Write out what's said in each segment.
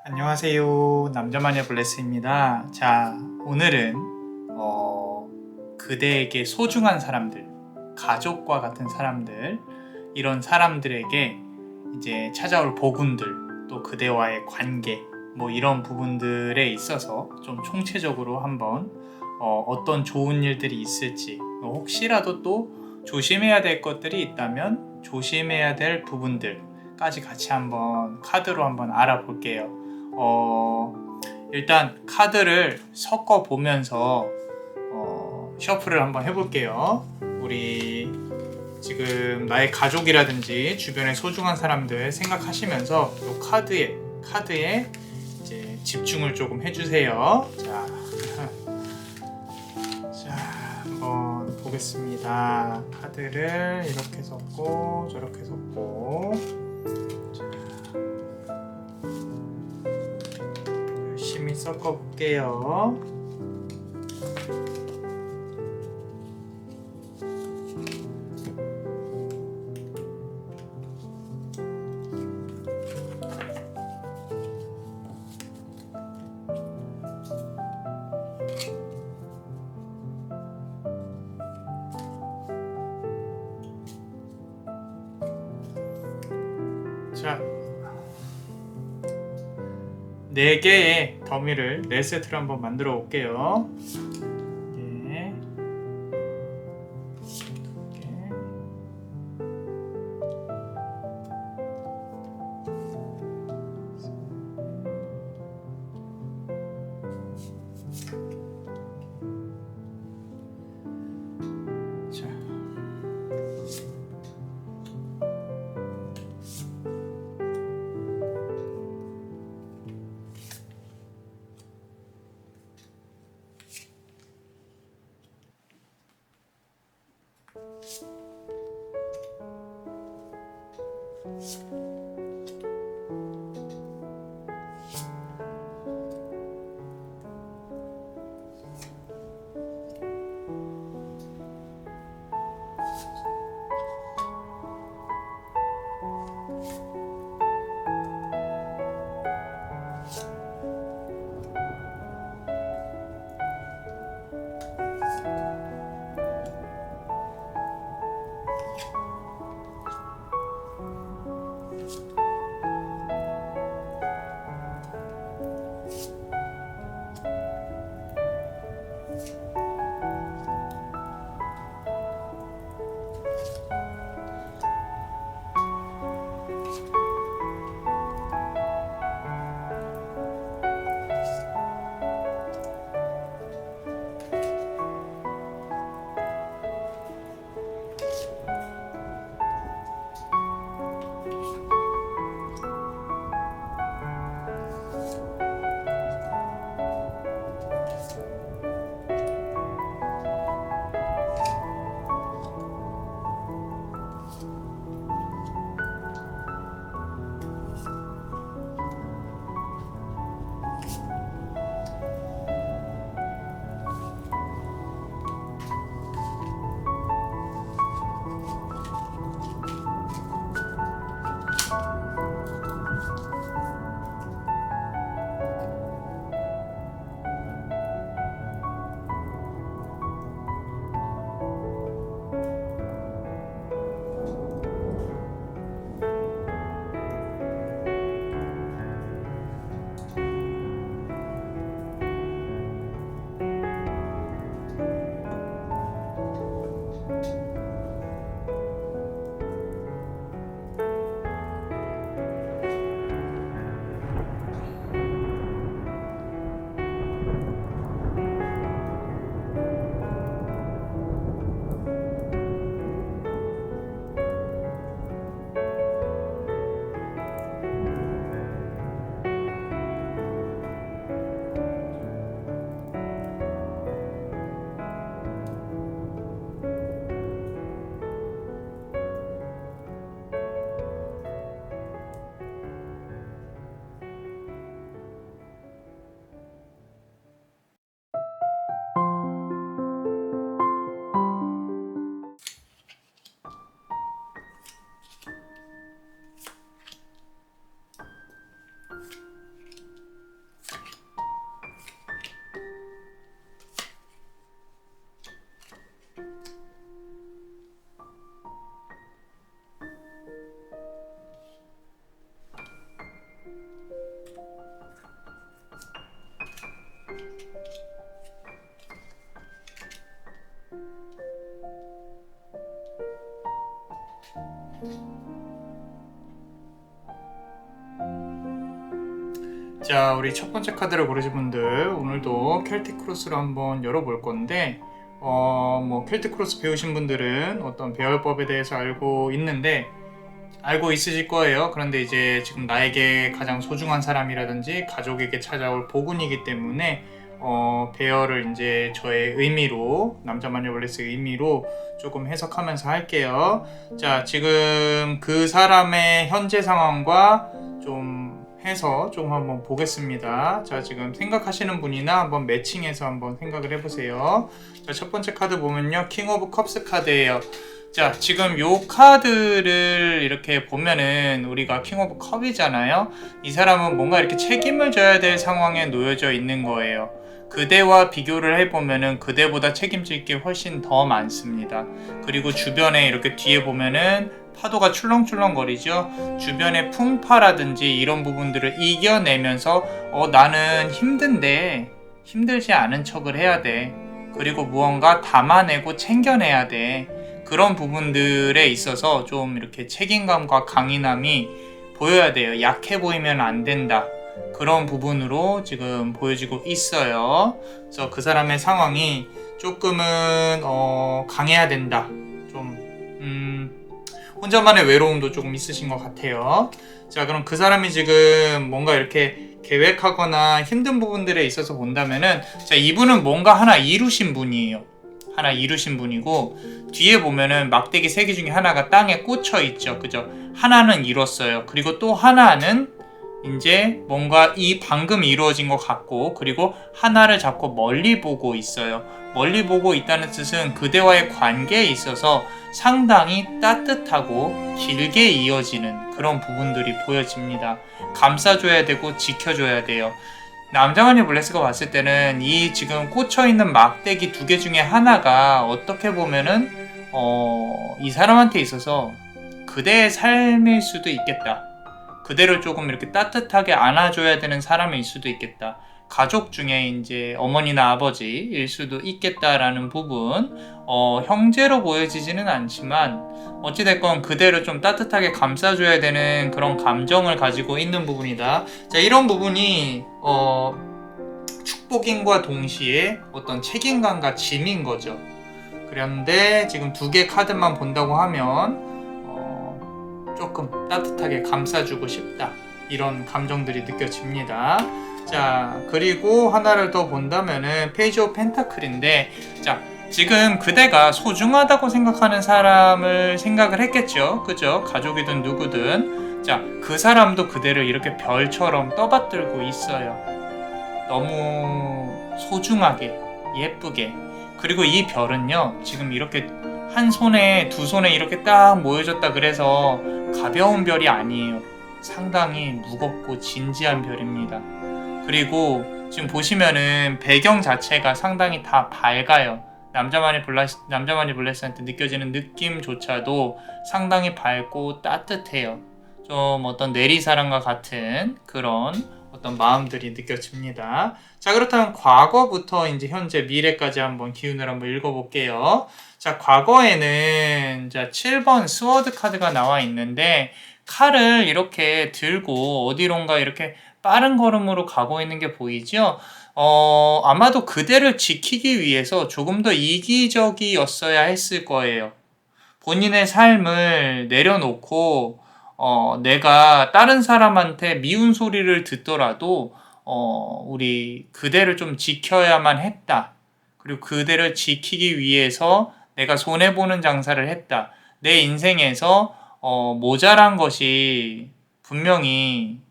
안녕하세요. 남자마녀 블레스입니다. 자, 오늘은 그대에게 소중한 사람들, 가족과 같은 사람들, 이런 사람들에게 이제 찾아올 복운들, 또 그대와의 관계, 뭐 이런 부분들에 있어서 좀 총체적으로 한번 어떤 좋은 일들이 있을지, 혹시라도 또 조심해야 될 것들이 있다면 조심해야 될 부분들까지 같이 한번 카드로 한번 알아볼게요. 일단 카드를 섞어 보면서 셔플을 한번 해볼게요. 우리 지금 나의 가족이라든지 주변의 소중한 사람들 생각하시면서 이 카드에 이제 집중을 조금 해주세요. 자, 한번 보겠습니다. 카드를 이렇게 섞고 저렇게 섞고. 열심히 섞어 볼게요. 자, 4개의 더미를 4세트로 한번 만들어 볼게요. 예. 이렇게. 자. 자, 우리 첫 번째 카드를 고르신 분들 오늘도 켈틱 크로스로 한번 열어볼 건데 뭐 켈틱 크로스 배우신 분들은 어떤 배열법에 대해서 알고 있으실 거예요. 그런데 이제 지금 나에게 가장 소중한 사람이라든지 가족에게 찾아올 복운이기 때문에 배열을 이제 저의 의미로, 남자 마녀 블레스의 의미로 조금 해석하면서 할게요. 자, 지금 그 사람의 현재 상황과 좀 해서 좀 한번 보겠습니다. 자, 지금 생각하시는 분이나 한번 매칭해서 한번 생각을 해보세요. 자, 첫 번째 카드 보면요, 킹 오브 컵스 카드예요. 자, 지금 요 카드를 이렇게 보면은 우리가 킹 오브 컵이잖아요. 이 사람은 뭔가 이렇게 책임을 져야 될 상황에 놓여져 있는 거예요. 그대와 비교를 해보면은 그대보다 책임질 게 훨씬 더 많습니다. 그리고 주변에 이렇게 뒤에 보면은 파도가 출렁출렁거리죠. 주변의 풍파라든지 이런 부분들을 이겨내면서 나는 힘든데 힘들지 않은 척을 해야 돼. 그리고 무언가 담아내고 챙겨내야 돼. 그런 부분들에 있어서 좀 이렇게 책임감과 강인함이 보여야 돼요. 약해 보이면 안 된다. 그런 부분으로 지금 보여지고 있어요. 그래서 그 사람의 상황이 조금은 강해야 된다. 좀 혼자만의 외로움도 조금 있으신 것 같아요. 자, 그럼 그 사람이 지금 뭔가 이렇게 계획하거나 힘든 부분들에 있어서 본다면은, 자, 이분은 뭔가 하나 이루신 분이에요. 하나 이루신 분이고, 뒤에 보면은 막대기 3개 중에 하나가 땅에 꽂혀 있죠. 그죠? 하나는 이뤘어요. 그리고 또 하나는 이제 뭔가 이 방금 이루어진 것 같고, 그리고 하나를 잡고 멀리 보고 있어요. 멀리 보고 있다는 뜻은 그대와의 관계에 있어서 상당히 따뜻하고 길게 이어지는 그런 부분들이 보여집니다. 감싸줘야 되고 지켜줘야 돼요. 남자마녀 블레스가 봤을 때는 이 지금 꽂혀있는 막대기 2개 중에 하나가 어떻게 보면은 이 사람한테 있어서 그대의 삶일 수도 있겠다. 그대를 조금 이렇게 따뜻하게 안아줘야 되는 사람일 수도 있겠다. 가족 중에 이제 어머니나 아버지일 수도 있겠다라는 부분, 형제로 보여지지는 않지만 어찌됐건 그대를 좀 따뜻하게 감싸줘야 되는 그런 감정을 가지고 있는 부분이다. 자, 이런 부분이 축복인과 동시에 어떤 책임감과 짐인 거죠. 그런데 지금 2개 카드만 본다고 하면 조금 따뜻하게 감싸주고 싶다, 이런 감정들이 느껴집니다. 자, 그리고 하나를 더 본다면은 페이지 오브 펜타클인데, 자, 지금 그대가 소중하다고 생각하는 사람을 생각을 했겠죠. 그죠? 가족이든 누구든. 자, 그 사람도 그대를 이렇게 별처럼 떠받들고 있어요. 너무 소중하게, 예쁘게. 그리고 이 별은요, 지금 이렇게 한 손에, 2손에 이렇게 딱 모여졌다 그래서 가벼운 별이 아니에요. 상당히 무겁고 진지한 별입니다. 그리고 지금 보시면은 배경 자체가 상당히 다 밝아요. 남자만이 블레스한테 느껴지는 느낌조차도 상당히 밝고 따뜻해요. 좀 어떤 내리사랑과 같은 그런 어떤 마음들이 느껴집니다. 자, 그렇다면 과거부터 이제 현재, 미래까지 한번 기운을 한번 읽어볼게요. 자, 과거에는 자 7번 스워드 카드가 나와 있는데, 칼을 이렇게 들고 어디론가 이렇게 빠른 걸음으로 가고 있는 게 보이죠? 아마도 그대를 지키기 위해서 조금 더 이기적이었어야 했을 거예요. 본인의 삶을 내려놓고 내가 다른 사람한테 미운 소리를 듣더라도 우리 그대를 좀 지켜야만 했다. 그리고 그대를 지키기 위해서 내가 손해보는 장사를 했다. 내 인생에서 모자란 것이 분명히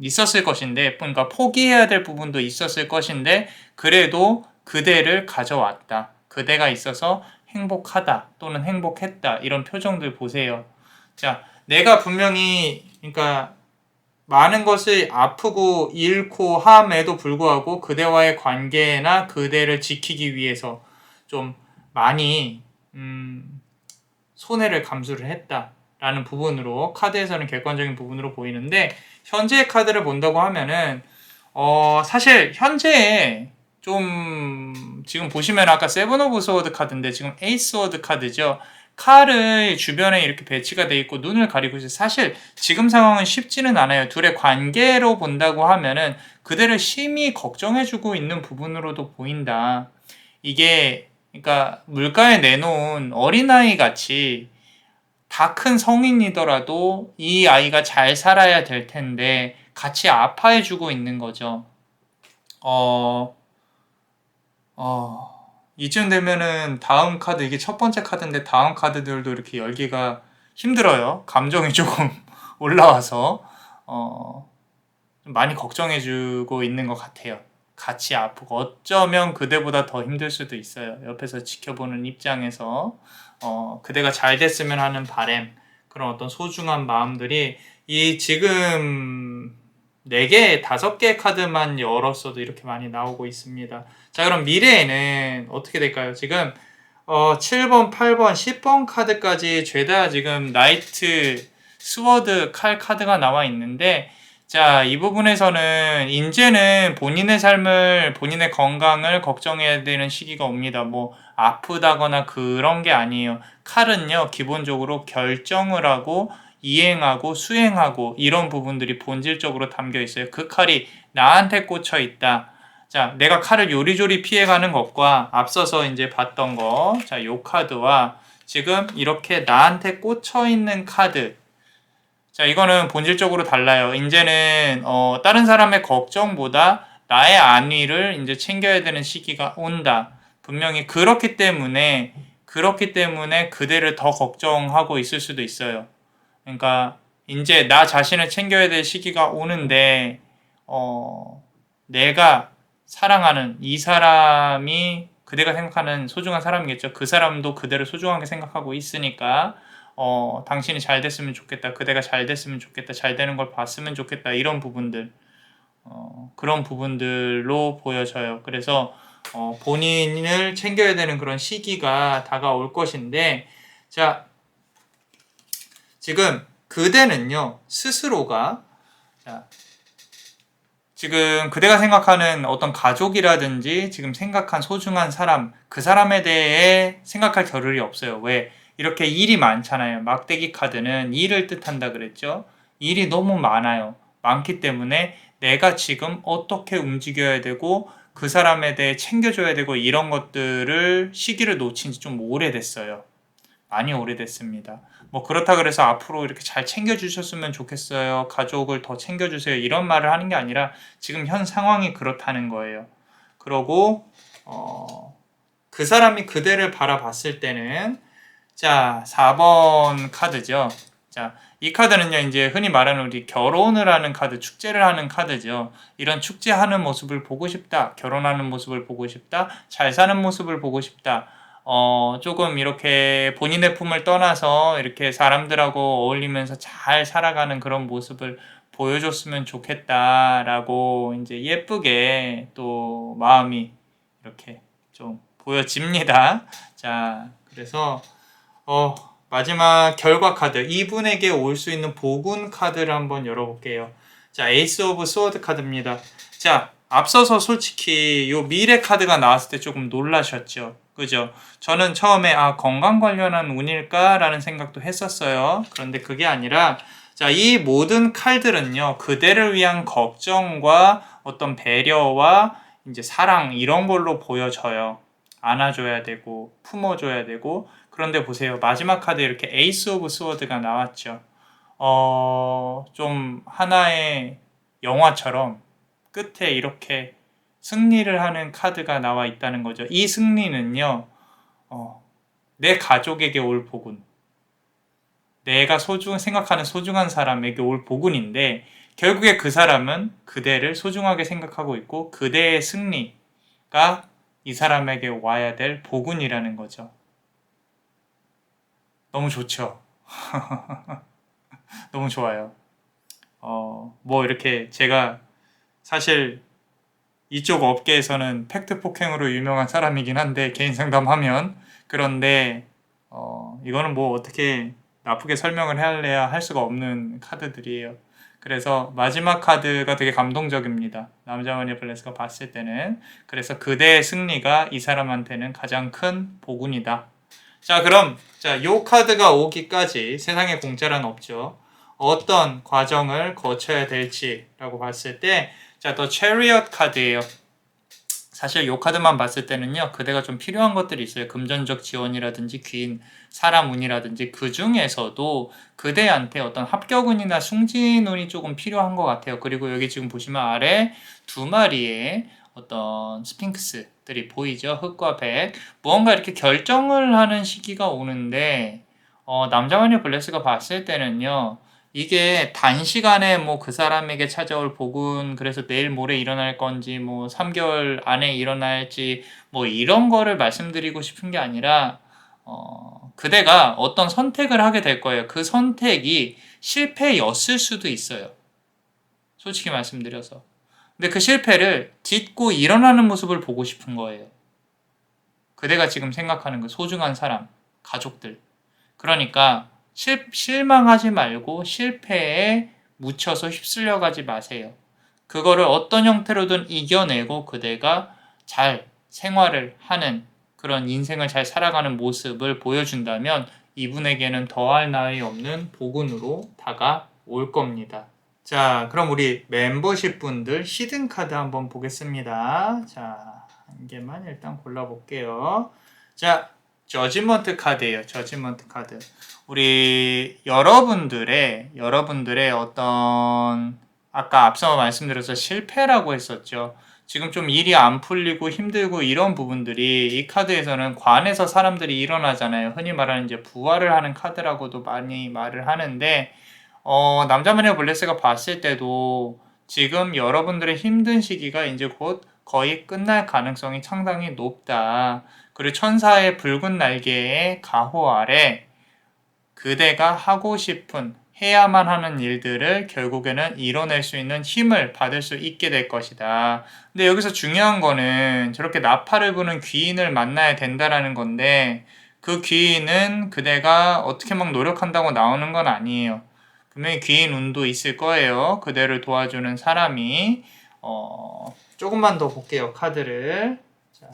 있었을 것인데, 그러니까 포기해야 될 부분도 있었을 것인데, 그래도 그대를 가져왔다. 그대가 있어서 행복하다 또는 행복했다, 이런 표정들 보세요. 자, 내가 분명히, 그러니까 많은 것을 아프고 잃고 함에도 불구하고 그대와의 관계나 그대를 지키기 위해서 좀 많이 손해를 감수를 했다라는 부분으로 카드에서는 객관적인 부분으로 보이는데, 현재의 카드를 본다고 하면은 사실 현재에 좀 지금 보시면 아까 세븐 오브 스워드 카드인데 지금 에이스 워드 카드죠. 칼을 주변에 이렇게 배치가 돼 있고 눈을 가리고 있어요. 사실 지금 상황은 쉽지는 않아요. 둘의 관계로 본다고 하면은 그대를 심히 걱정해주고 있는 부분으로도 보인다. 이게 그러니까 물가에 내놓은 어린아이 같이 다 큰 성인이더라도 이 아이가 잘 살아야 될 텐데 같이 아파해주고 있는 거죠. 어, 이쯤 되면은 다음 카드, 이게 첫 번째 카드인데 다음 카드들도 이렇게 열기가 힘들어요. 감정이 조금 올라와서, 좀 많이 걱정해주고 있는 것 같아요. 같이 아프고, 어쩌면 그대보다 더 힘들 수도 있어요. 옆에서 지켜보는 입장에서, 그대가 잘 됐으면 하는 바람, 그런 어떤 소중한 마음들이 이 지금 4개, 5개 카드만 열었어도 이렇게 많이 나오고 있습니다. 자, 그럼 미래에는 어떻게 될까요? 지금 7번, 8번, 10번 카드까지 죄다 지금 나이트 스워드 칼 카드가 나와 있는데, 자, 이 부분에서는 이제는 본인의 삶을, 본인의 건강을 걱정해야 되는 시기가 옵니다. 뭐 아프다거나 그런 게 아니에요. 칼은요, 기본적으로 결정을 하고 이행하고 수행하고 이런 부분들이 본질적으로 담겨 있어요. 그 칼이 나한테 꽂혀 있다. 자, 내가 칼을 요리조리 피해가는 것과 앞서서 이제 봤던 거, 자, 요 카드와 지금 이렇게 나한테 꽂혀 있는 카드. 자, 이거는 본질적으로 달라요. 이제는 다른 사람의 걱정보다 나의 안위를 이제 챙겨야 되는 시기가 온다. 분명히 그렇기 때문에 그대를 더 걱정하고 있을 수도 있어요. 그러니까 이제 나 자신을 챙겨야 될 시기가 오는데 내가 사랑하는 이 사람이 그대가 생각하는 소중한 사람이겠죠. 그 사람도 그대를 소중하게 생각하고 있으니까 당신이 잘 됐으면 좋겠다. 그대가 잘 됐으면 좋겠다. 잘 되는 걸 봤으면 좋겠다. 이런 부분들 그런 부분들로 보여져요. 그래서 본인을 챙겨야 되는 그런 시기가 다가올 것인데 자 지금 그대는요 스스로가 자, 지금 그대가 생각하는 어떤 가족이라든지 지금 생각한 소중한 사람 그 사람에 대해 생각할 겨를이 없어요. 왜? 이렇게 일이 많잖아요. 막대기 카드는 일을 뜻한다 그랬죠. 일이 너무 많아요. 많기 때문에 내가 지금 어떻게 움직여야 되고 그 사람에 대해 챙겨줘야 되고 이런 것들을 시기를 놓친 지 좀 오래됐어요. 많이 오래됐습니다. 뭐 그렇다 그래서 앞으로 이렇게 잘 챙겨주셨으면 좋겠어요. 가족을 더 챙겨주세요. 이런 말을 하는 게 아니라 지금 현 상황이 그렇다는 거예요. 그러고 그 사람이 그대를 바라봤을 때는 자 4번 카드죠. 자, 이 카드는요 이제 흔히 말하는 우리 결혼을 하는 카드, 축제를 하는 카드죠. 이런 축제하는 모습을 보고 싶다. 결혼하는 모습을 보고 싶다. 잘 사는 모습을 보고 싶다. 조금 이렇게 본인의 품을 떠나서 이렇게 사람들하고 어울리면서 잘 살아가는 그런 모습을 보여줬으면 좋겠다라고 이제 예쁘게 또 마음이 이렇게 좀 보여집니다. 자, 그래서 마지막 결과 카드, 이분에게 올 수 있는 복운 카드를 한번 열어볼게요. 자, 에이스 오브 스워드 카드입니다. 자, 앞서서 솔직히 요 미래 카드가 나왔을 때 조금 놀라셨죠? 그죠? 저는 처음에 건강 관련한 운일까라는 생각도 했었어요. 그런데 그게 아니라 자, 이 모든 칼들은요, 그대를 위한 걱정과 어떤 배려와 이제 사랑 이런 걸로 보여져요. 안아줘야 되고 품어줘야 되고 그런데 보세요. 마지막 카드 이렇게 에이스 오브 스워드가 나왔죠. 좀 하나의 영화처럼 끝에 이렇게 승리를 하는 카드가 나와 있다는 거죠. 이 승리는요, 내 가족에게 올 복운, 내가 생각하는 소중한 사람에게 올 복운인데, 결국에 그 사람은 그대를 소중하게 생각하고 있고, 그대의 승리가 이 사람에게 와야 될 복운이라는 거죠. 너무 좋죠? 너무 좋아요. 뭐 이렇게 제가 사실 이쪽 업계에서는 팩트 폭행으로 유명한 사람이긴 한데 개인 상담하면 그런데 이거는 뭐 어떻게 나쁘게 설명을 해야 할 수가 없는 카드들이에요. 그래서 마지막 카드가 되게 감동적입니다. 남자원의 블레스가 봤을 때는 그래서 그대의 승리가 이 사람한테는 가장 큰 복운이다. 자, 그럼 요 카드가 오기까지 세상에 공짜란 없죠. 어떤 과정을 거쳐야 될지라고 봤을 때, 더 체리엇 카드예요. 사실 요 카드만 봤을 때는요, 그대가 좀 필요한 것들이 있어요. 금전적 지원이라든지 귀인 사람 운이라든지, 그 중에서도 그대한테 어떤 합격운이나 승진운이 조금 필요한 것 같아요. 그리고 여기 지금 보시면 아래 2마리의 어떤 스핑크스들이 보이죠. 흑과 백. 무언가 이렇게 결정을 하는 시기가 오는데, 남자와의 블레스가 봤을 때는요, 이게 단시간에 뭐 그 사람에게 찾아올 복은 그래서 내일 모레 일어날 건지 뭐 3개월 안에 일어날지 뭐 이런 거를 말씀드리고 싶은 게 아니라, 그대가 어떤 선택을 하게 될 거예요. 그 선택이 실패였을 수도 있어요. 솔직히 말씀드려서. 근데 그 실패를 딛고 일어나는 모습을 보고 싶은 거예요. 그대가 지금 생각하는 그 소중한 사람, 가족들. 그러니까 실망하지 말고 실패에 묻혀서 휩쓸려 가지 마세요. 그거를 어떤 형태로든 이겨내고 그대가 잘 생활을 하는, 그런 인생을 잘 살아가는 모습을 보여준다면 이분에게는 더할 나위 없는 복운으로 다가올 겁니다. 자, 그럼 우리 멤버십 분들 히든 카드 한번 보겠습니다. 자, 한 개만 일단 골라볼게요. 자, 저지먼트 카드예요. 저지먼트 카드. 우리 여러분들의 어떤, 아까 앞서 말씀드려서 실패라고 했었죠. 지금 좀 일이 안 풀리고 힘들고 이런 부분들이 이 카드에서는 관에서 사람들이 일어나잖아요. 흔히 말하는 이제 부활을 하는 카드라고도 많이 말을 하는데, 남자마녀 블레스가 봤을 때도 지금 여러분들의 힘든 시기가 이제 곧 거의 끝날 가능성이 상당히 높다. 그리고 천사의 붉은 날개의 가호 아래 그대가 하고 싶은, 해야만 하는 일들을 결국에는 이뤄낼 수 있는 힘을 받을 수 있게 될 것이다. 근데 여기서 중요한 거는 저렇게 나팔을 부는 귀인을 만나야 된다라는 건데, 그 귀인은 그대가 어떻게 막 노력한다고 나오는 건 아니에요. 분명히 귀인 운도 있을 거예요. 그대를 도와주는 사람이. 조금만 더 볼게요, 카드를. 자,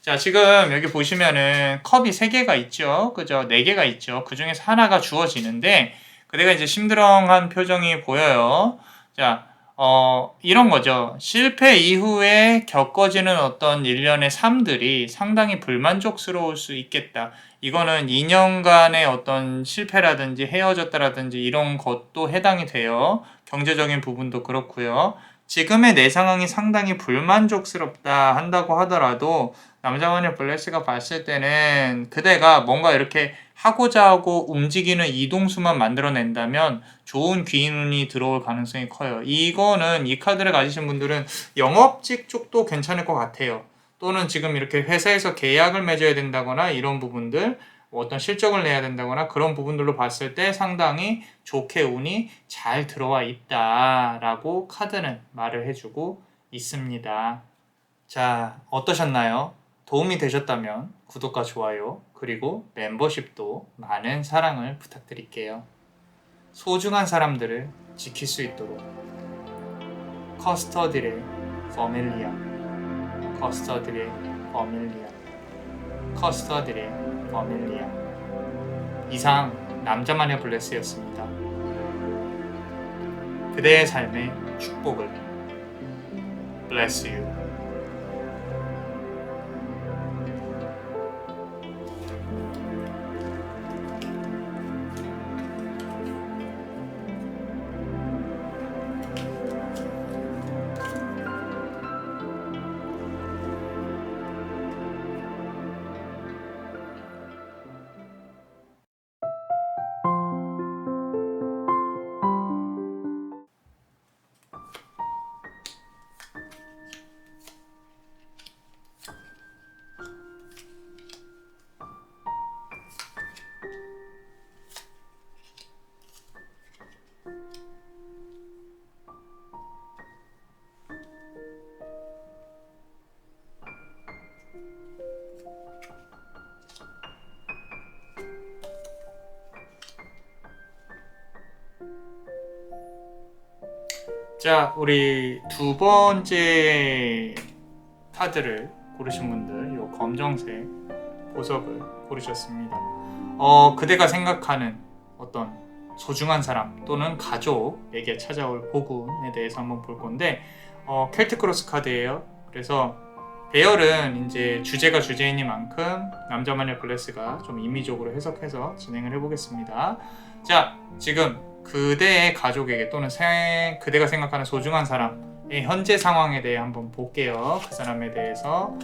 자, 지금 여기 보시면은 컵이 3개가 있죠. 그죠? 4개가 있죠. 그 중에서 하나가 주어지는데, 그대가 이제 심드렁한 표정이 보여요. 자, 이런 거죠. 실패 이후에 겪어지는 어떤 일련의 삶들이 상당히 불만족스러울 수 있겠다. 이거는 2년간의 어떤 실패라든지 헤어졌다라든지 이런 것도 해당이 돼요. 경제적인 부분도 그렇고요. 지금의 내 상황이 상당히 불만족스럽다 한다고 하더라도 남자와의 블레스가 봤을 때는 그대가 뭔가 이렇게 하고자 하고 움직이는 이동수만 만들어낸다면 좋은 귀인운이 들어올 가능성이 커요. 이거는, 이 카드를 가지신 분들은 영업직 쪽도 괜찮을 것 같아요. 또는 지금 이렇게 회사에서 계약을 맺어야 된다거나 이런 부분들, 어떤 실적을 내야 된다거나 그런 부분들로 봤을 때 상당히 좋게 운이 잘 들어와 있다라고 카드는 말을 해주고 있습니다. 자, 어떠셨나요? 도움이 되셨다면 구독과 좋아요, 그리고 멤버십도 많은 사랑을 부탁드릴게요. 소중한 사람들을 지킬 수 있도록 커스터디레 퍼밀리아, 커스터디레 퍼밀리아, 커스터디레 퍼밀리아. 이상 남자마녀 블레스였습니다. 그대의 삶의 축복을. Bless you. 자, 우리 2번째 카드를 고르신 분들, 요 검정색 보석을 고르셨습니다. 그대가 생각하는 어떤 소중한 사람 또는 가족에게 찾아올 복운에 대해서 한번 볼 건데, 켈트 크로스 카드예요. 그래서 배열은 이제 주제가 주제이니만큼 남자마녀 블레스가 좀 임의적으로 해석해서 진행을 해보겠습니다. 자, 지금 그대의 가족에게 또는 그대가 생각하는 소중한 사람의 현재 상황에 대해 한번 볼게요. 그 사람에 대해서.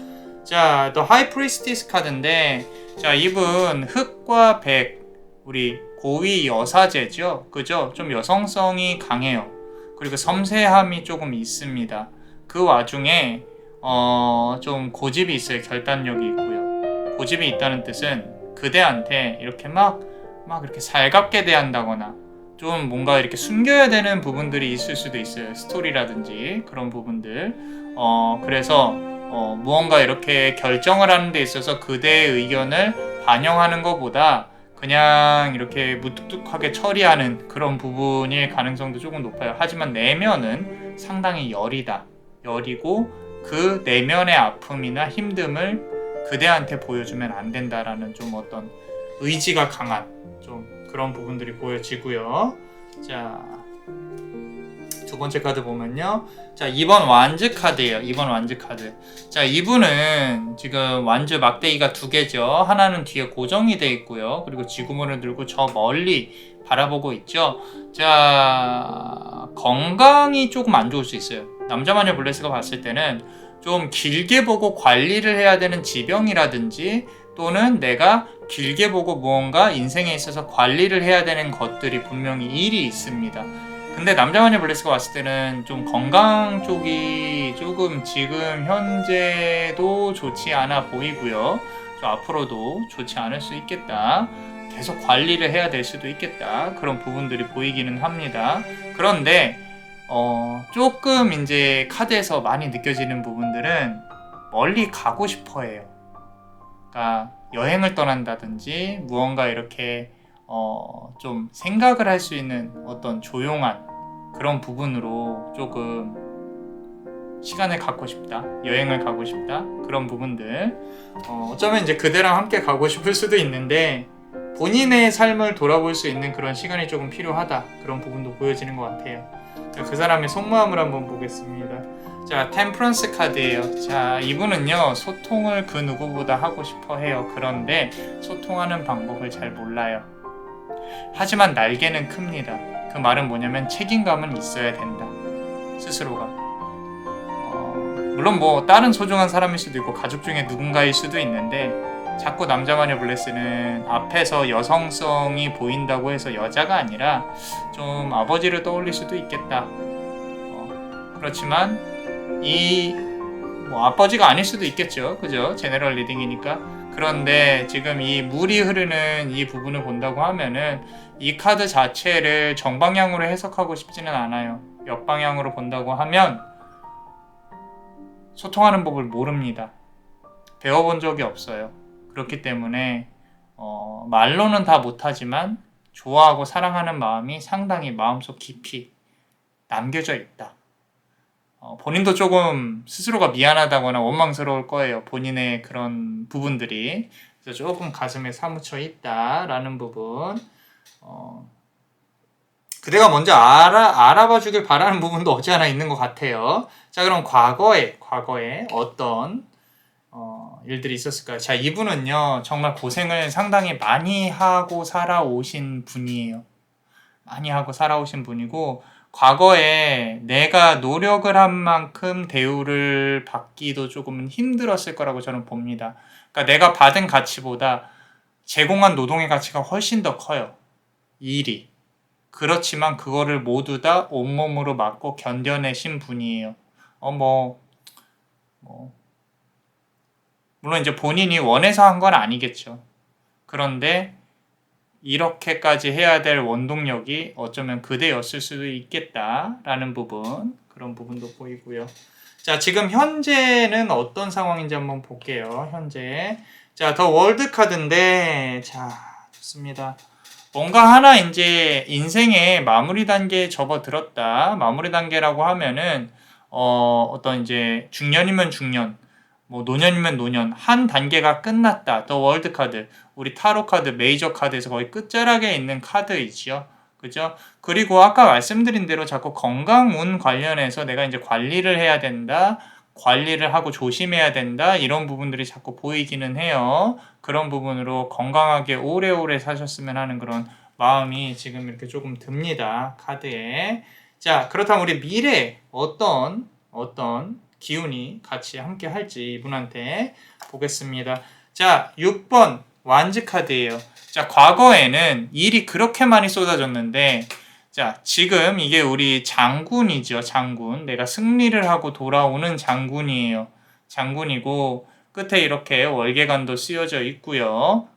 자, The High Priestess 카드인데, 자, 이분 흑과 백, 우리 고위 여사제죠, 그죠? 좀 여성성이 강해요. 그리고 섬세함이 조금 있습니다. 그 와중에 좀 고집이 있어요. 결단력이 있고요. 고집이 있다는 뜻은 그대한테 이렇게 막 이렇게 살갑게 대한다거나 좀 뭔가 이렇게 숨겨야 되는 부분들이 있을 수도 있어요. 스토리라든지 그런 부분들. 그래서 무언가 이렇게 결정을 하는 데 있어서 그대의 의견을 반영하는 것보다 그냥 이렇게 무뚝뚝하게 처리하는 그런 부분일 가능성도 조금 높아요. 하지만 내면은 상당히 여리고 그 내면의 아픔이나 힘듦을 그대한테 보여주면 안 된다라는 좀 어떤 의지가 강한 좀 그런 부분들이 보여지고요. 자, 두 번째 카드 보면요. 자, 2번 완즈 카드예요. 2번 완즈 카드. 자, 이분은 지금 완즈 막대기가 두 개죠. 하나는 뒤에 고정이 돼 있고요. 그리고 지구본을 들고 저 멀리 바라보고 있죠. 자, 건강이 조금 안 좋을 수 있어요. 남자마녀 블레스가 봤을 때는 좀 길게 보고 관리를 해야 되는 지병이라든지 또는 내가 길게 보고 무언가 인생에 있어서 관리를 해야 되는 것들이 분명히 일이 있습니다. 근데 남자마녀 블레스가 봤을 때는 좀 건강 쪽이 조금 지금 현재도 좋지 않아 보이고요. 좀 앞으로도 좋지 않을 수 있겠다. 계속 관리를 해야 될 수도 있겠다. 그런 부분들이 보이기는 합니다. 그런데 조금 이제 카드에서 많이 느껴지는 부분들은 멀리 가고 싶어 해요. 그러니까 여행을 떠난다든지 무언가 이렇게 좀 생각을 할 수 있는 어떤 조용한 그런 부분으로 조금 시간을 갖고 싶다, 여행을 가고 싶다, 그런 부분들. 어쩌면 이제 그대랑 함께 가고 싶을 수도 있는데 본인의 삶을 돌아볼 수 있는 그런 시간이 조금 필요하다, 그런 부분도 보여지는 것 같아요. 자, 그 사람의 속마음을 한번 보겠습니다. 자, 템프런스 카드예요. 자, 이분은요, 소통을 그 누구보다 하고 싶어 해요. 그런데 소통하는 방법을 잘 몰라요. 하지만 날개는 큽니다. 그 말은 뭐냐면 책임감은 있어야 된다. 스스로가. 물론 뭐 다른 소중한 사람일 수도 있고 가족 중에 누군가일 수도 있는데 자꾸 남자마녀 블레스는 앞에서 여성성이 보인다고 해서 여자가 아니라 좀 아버지를 떠올릴 수도 있겠다. 그렇지만 뭐 아버지가 아닐 수도 있겠죠. 그죠? 제너럴 리딩이니까. 그런데 지금 이 물이 흐르는 이 부분을 본다고 하면은 이 카드 자체를 정방향으로 해석하고 싶지는 않아요. 역방향으로 본다고 하면 소통하는 법을 모릅니다. 배워본 적이 없어요. 그렇기 때문에 말로는 다 못하지만 좋아하고 사랑하는 마음이 상당히 마음속 깊이 남겨져 있다. 본인도 조금 스스로가 미안하다거나 원망스러울 거예요. 본인의 그런 부분들이. 그래서 조금 가슴에 사무쳐 있다라는 부분. 그대가 먼저 알아봐 주길 바라는 부분도 없지 않아 있는 것 같아요. 자, 그럼 과거에 어떤 일들이 있었을까요? 자, 이분은요, 정말 고생을 상당히 많이 하고 살아오신 분이에요. 많이 하고 살아오신 분이고, 과거에 내가 노력을 한 만큼 대우를 받기도 조금은 힘들었을 거라고 저는 봅니다. 그러니까 내가 받은 가치보다 제공한 노동의 가치가 훨씬 더 커요. 이 일이. 그렇지만 그거를 모두 다 온몸으로 맞고 견뎌내신 분이에요. 물론 이제 본인이 원해서 한 건 아니겠죠. 그런데 이렇게까지 해야 될 원동력이 어쩌면 그대였을 수도 있겠다라는 부분, 그런 부분도 보이고요. 자, 지금 현재는 어떤 상황인지 한번 볼게요. 현재. 자, 더 월드 카드인데, 자, 좋습니다. 뭔가 하나 이제 인생의 마무리 단계에 접어들었다. 마무리 단계라고 하면은 어떤 이제 중년이면 중년, 뭐 노년이면 노년, 한 단계가 끝났다. 더 월드 카드, 우리 타로 카드, 메이저 카드에서 거의 끝자락에 있는 카드이지요. 그죠? 그리고 아까 말씀드린 대로 자꾸 건강운 관련해서 내가 이제 관리를 해야 된다. 관리를 하고 조심해야 된다. 이런 부분들이 자꾸 보이기는 해요. 그런 부분으로 건강하게 오래오래 사셨으면 하는 그런 마음이 지금 이렇게 조금 듭니다. 카드에. 자, 그렇다면 우리 미래에 어떤 기운이 같이 함께 할지 이분한테 보겠습니다. 자, 6번 완즈 카드예요. 자, 과거에는 일이 그렇게 많이 쏟아졌는데, 자, 지금 이게 우리 장군이죠. 장군. 내가 승리를 하고 돌아오는 장군이에요. 장군이고 끝에 이렇게 월계관도 쓰여져 있고요.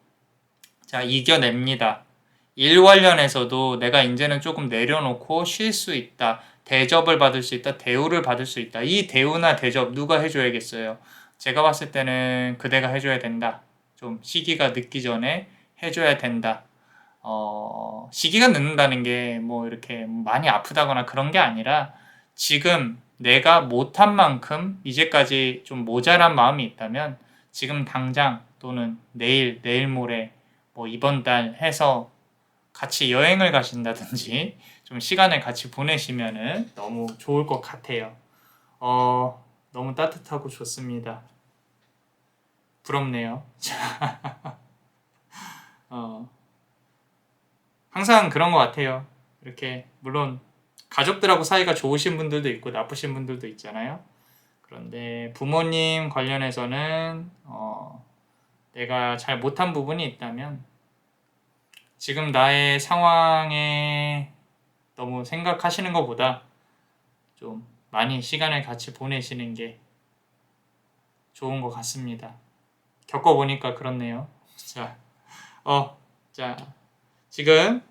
자, 이겨냅니다. 일 관련해서도 내가 이제는 조금 내려놓고 쉴 수 있다. 대접을 받을 수 있다. 대우를 받을 수 있다. 이 대우나 대접 누가 해줘야겠어요? 제가 봤을 때는 그대가 해줘야 된다. 좀 시기가 늦기 전에 해줘야 된다. 시기가 늦는다는 게 뭐 이렇게 많이 아프다거나 그런 게 아니라 지금 내가 못한 만큼 이제까지 좀 모자란 마음이 있다면 지금 당장 또는 내일 모레 뭐 이번 달 해서 같이 여행을 가신다든지 좀 시간을 같이 보내시면은 너무 좋을 것 같아요. 너무 따뜻하고 좋습니다. 부럽네요. 항상 그런 것 같아요. 이렇게 물론 가족들하고 사이가 좋으신 분들도 있고 나쁘신 분들도 있잖아요. 그런데 부모님 관련해서는 내가 잘 못한 부분이 있다면 지금 나의 상황에 너무 생각하시는 것보다 좀 많이 시간을 같이 보내시는 게 좋은 것 같습니다. 겪어보니까 그렇네요. 자, 지금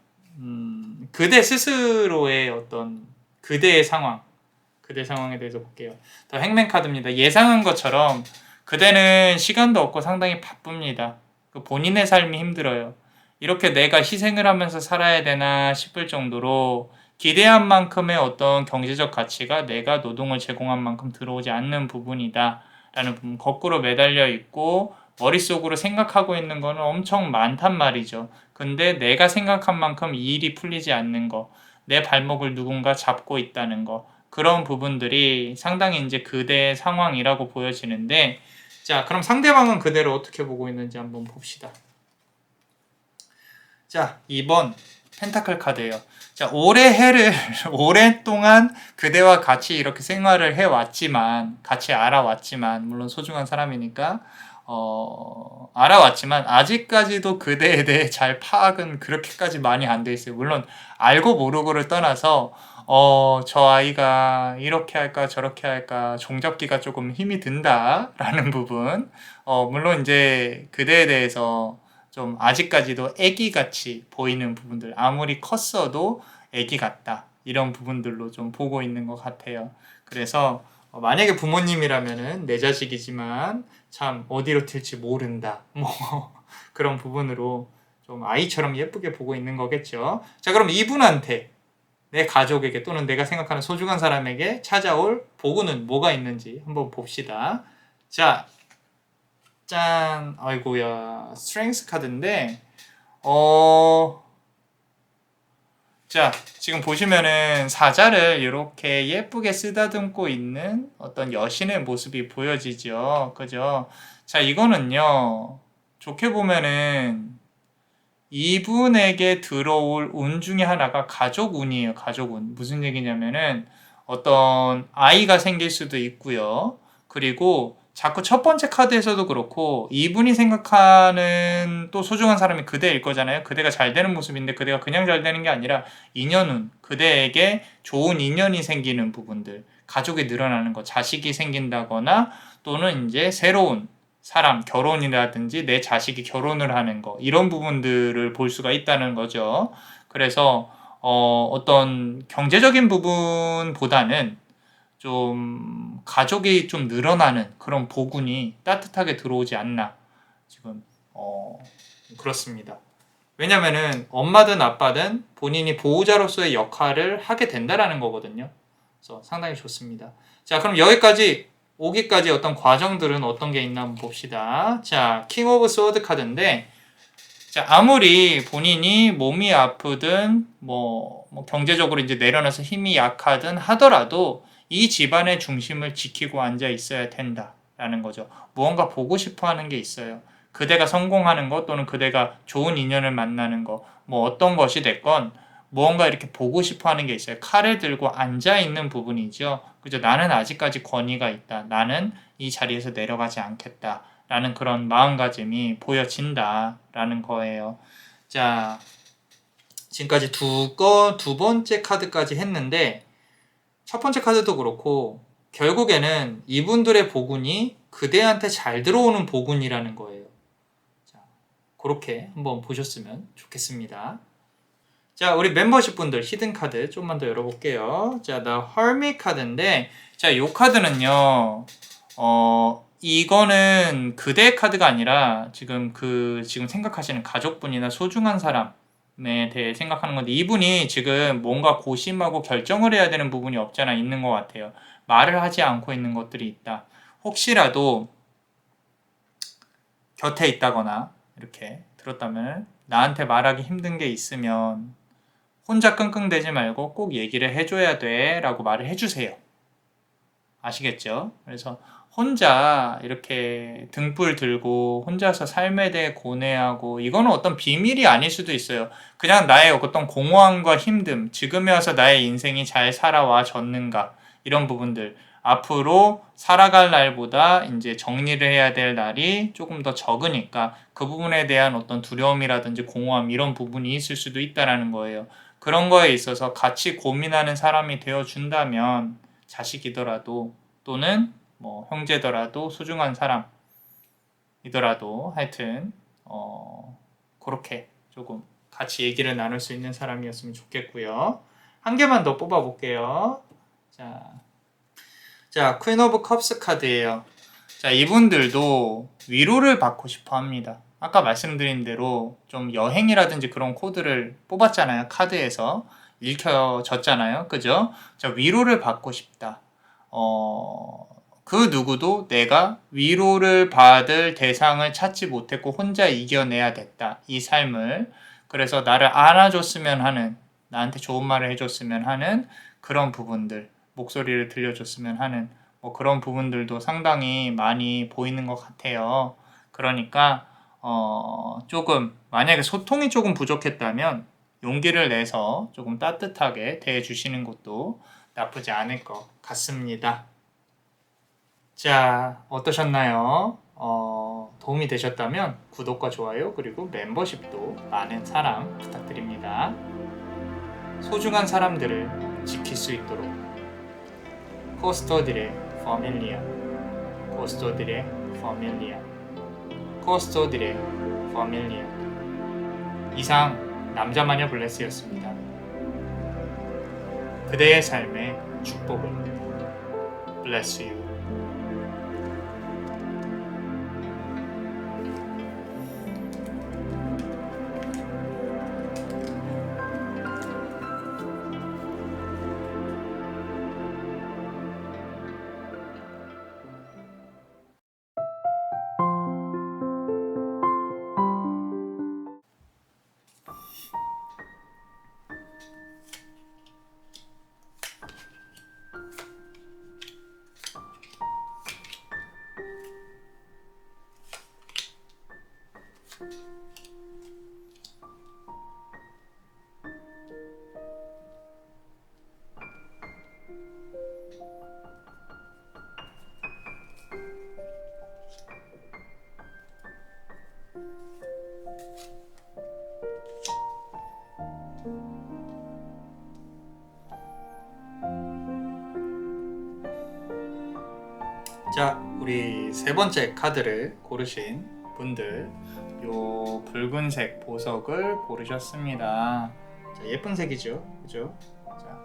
그대 스스로의 어떤 그대의 상황에 대해서 볼게요. 더 행맨 카드입니다. 예상한 것처럼 그대는 시간도 없고 상당히 바쁩니다. 본인의 삶이 힘들어요. 이렇게 내가 희생을 하면서 살아야 되나 싶을 정도로 기대한 만큼의 어떤 경제적 가치가 내가 노동을 제공한 만큼 들어오지 않는 부분이다 라는 부분, 거꾸로 매달려 있고 머릿속으로 생각하고 있는 거는 엄청 많단 말이죠. 근데 내가 생각한 만큼 이 일이 풀리지 않는 거, 내 발목을 누군가 잡고 있다는 거, 그런 부분들이 상당히 이제 그대의 상황이라고 보여지는데, 자, 그럼 상대방은 그대를 어떻게 보고 있는지 한번 봅시다. 자, 2번 펜타클 카드예요. 자, 오랫동안 그대와 같이 이렇게 생활을 해왔지만, 같이 알아왔지만, 물론 소중한 사람이니까, 알아왔지만, 아직까지도 그대에 대해 잘 파악은 그렇게까지 많이 안 돼 있어요. 물론, 알고 모르고를 떠나서, 저 아이가 이렇게 할까, 저렇게 할까, 종잡기가 조금 힘이 든다라는 부분. 물론 이제 그대에 대해서 좀 아직까지도 애기같이 보이는 부분들, 아무리 컸어도 애기 같다 이런 부분들로 좀 보고 있는 것 같아요. 그래서 만약에 부모님이라면은 내 자식이지만 참 어디로 튈지 모른다 뭐 그런 부분으로 좀 아이처럼 예쁘게 보고 있는 거겠죠. 자, 그럼 이분한테, 내 가족에게 또는 내가 생각하는 소중한 사람에게 찾아올 복운은 뭐가 있는지 한번 봅시다. 자, 짠! 아이고야, 스트렝스 카드인데, 자, 지금 보시면은 사자를 이렇게 예쁘게 쓰다듬고 있는 어떤 여신의 모습이 보여지죠. 그죠? 자, 이거는요, 좋게 보면은 이분에게 들어올 운 중에 하나가 가족 운이에요. 가족 운. 무슨 얘기냐면은 어떤 아이가 생길 수도 있고요. 그리고 자꾸 첫 번째 카드에서도 그렇고 이분이 생각하는 또 소중한 사람이 그대일 거잖아요. 그대가 잘 되는 모습인데 그대가 그냥 잘 되는 게 아니라 인연운, 그대에게 좋은 인연이 생기는 부분들, 가족이 늘어나는 거, 자식이 생긴다거나 또는 이제 새로운 사람, 결혼이라든지 내 자식이 결혼을 하는 거, 이런 부분들을 볼 수가 있다는 거죠. 그래서 어떤 경제적인 부분보다는 좀 가족이 좀 늘어나는 그런 복운이 따뜻하게 들어오지 않나 지금 그렇습니다. 왜냐면은 엄마든 아빠든 본인이 보호자로서의 역할을 하게 된다라는 거거든요. 그래서 상당히 좋습니다. 자, 그럼 여기까지 오기까지 어떤 과정들은 어떤 게 있나 한번 봅시다. 자, 킹 오브 소드 카드인데, 자, 아무리 본인이 몸이 아프든 뭐 경제적으로 이제 내려놔서 힘이 약하든 하더라도 이 집안의 중심을 지키고 앉아 있어야 된다라는 거죠. 무언가 보고 싶어 하는 게 있어요. 그대가 성공하는 것 또는 그대가 좋은 인연을 만나는 것, 뭐 어떤 것이 됐건 무언가 이렇게 보고 싶어 하는 게 있어요. 칼을 들고 앉아 있는 부분이죠. 그죠? 나는 아직까지 권위가 있다. 나는 이 자리에서 내려가지 않겠다. 라는 그런 마음가짐이 보여진다라는 거예요. 자, 지금까지 두 번째 카드까지 했는데, 첫 번째 카드도 그렇고, 결국에는 이분들의 보군이 그대한테 잘 들어오는 보군이라는 거예요. 자, 그렇게 한번 보셨으면 좋겠습니다. 자, 우리 멤버십 분들 히든 카드 좀만 더 열어볼게요. 자, The Hermit 카드인데, 자, 이 카드는요, 이거는 그대의 카드가 아니라 지금 생각하시는 가족분이나 소중한 사람에 대해 생각하는 건데, 이분이 지금 뭔가 고심하고 결정을 해야 되는 부분이 없잖아 있는 것 같아요. 말을 하지 않고 있는 것들이 있다. 혹시라도 곁에 있다거나 이렇게 들었다면 나한테 말하기 힘든 게 있으면 혼자 끙끙대지 말고 꼭 얘기를 해줘야 돼 라고 말을 해주세요. 아시겠죠? 그래서 혼자 이렇게 등불 들고 혼자서 삶에 대해 고뇌하고, 이거는 어떤 비밀이 아닐 수도 있어요. 그냥 나의 어떤 공허함과 힘듦, 지금에 와서 나의 인생이 잘 살아와졌는가, 이런 부분들, 앞으로 살아갈 날보다 이제 정리를 해야 될 날이 조금 더 적으니까 그 부분에 대한 어떤 두려움이라든지 공허함, 이런 부분이 있을 수도 있다라는 거예요. 그런 거에 있어서 같이 고민하는 사람이 되어준다면, 자식이더라도 또는 뭐 형제더라도 소중한 사람이더라도 하여튼 그렇게 조금 같이 얘기를 나눌 수 있는 사람이었으면 좋겠고요. 한 개만 더 뽑아볼게요. 자, 퀸 오브 컵스 카드예요. 자, 이분들도 위로를 받고 싶어 합니다. 아까 말씀드린 대로 좀 여행이라든지 그런 코드를 뽑았잖아요. 카드에서 읽혀졌잖아요. 그죠? 자, 위로를 받고 싶다. 그 누구도 내가 위로를 받을 대상을 찾지 못했고 혼자 이겨내야 됐다. 이 삶을. 그래서 나를 안아줬으면 하는, 나한테 좋은 말을 해줬으면 하는 그런 부분들, 목소리를 들려줬으면 하는 뭐 그런 부분들도 상당히 많이 보이는 것 같아요. 그러니까 조금 만약에 소통이 조금 부족했다면 용기를 내서 조금 따뜻하게 대해주시는 것도 나쁘지 않을 것 같습니다. 자, 어떠셨나요? 도움이 되셨다면 구독과 좋아요 그리고 멤버십도 많은 사랑 부탁드립니다. 소중한 사람들을 지킬 수 있도록 Custodire Familia, Custodire Familia, Custodire Familia. 이상 남자마녀 블레스였습니다. 그대의 삶의 축복을 Bless you. 자, 우리 세 번째 카드를 고르신 분들, 요 붉은색 보석을 고르셨습니다. 자, 예쁜 색이죠, 그죠? 자,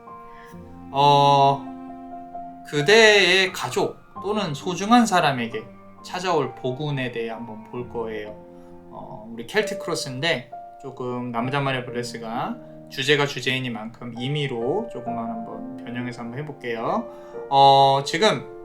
그대의 가족 또는 소중한 사람에게 찾아올 복운에 대해 한번 볼 거예요. 우리 켈틱 크로스인데 조금 남자만의 블레스가 주제가 주제이니만큼 임의로 조금만 한번 변형해서 한번 해볼게요. 지금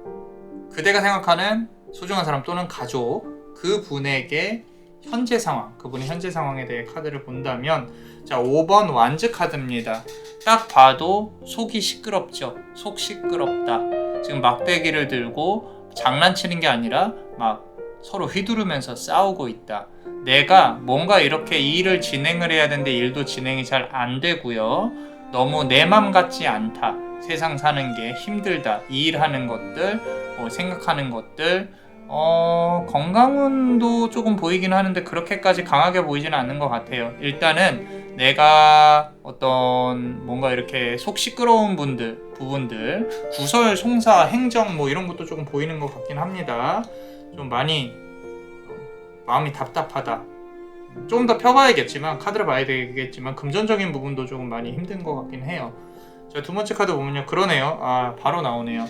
그대가 생각하는 소중한 사람 또는 가족, 그분에게 현재 상황, 그분의 현재 상황에 대해 카드를 본다면, 자, 5번 완즈 카드입니다. 딱 봐도 속이 시끄럽죠. 속 시끄럽다. 지금 막대기를 들고 장난치는 게 아니라 막 서로 휘두르면서 싸우고 있다. 내가 뭔가 이렇게 일을 진행을 해야 되는데 일도 진행이 잘 안 되고요. 너무 내 맘 같지 않다. 세상 사는 게 힘들다. 이 일하는 것들, 생각하는 것들, 건강운도 조금 보이긴 하는데 그렇게까지 강하게 보이지는 않는 것 같아요. 일단은 내가 어떤 뭔가 이렇게 속 시끄러운 부분들, 구설, 송사, 행정 뭐 이런 것도 조금 보이는 것 같긴 합니다. 좀 많이 마음이 답답하다. 조금 더 펴봐야겠지만, 카드를 봐야 되겠지만 금전적인 부분도 조금 많이 힘든 것 같긴 해요. 자, 두 번째 카드 보면요. 그러네요. 바로 나오네요.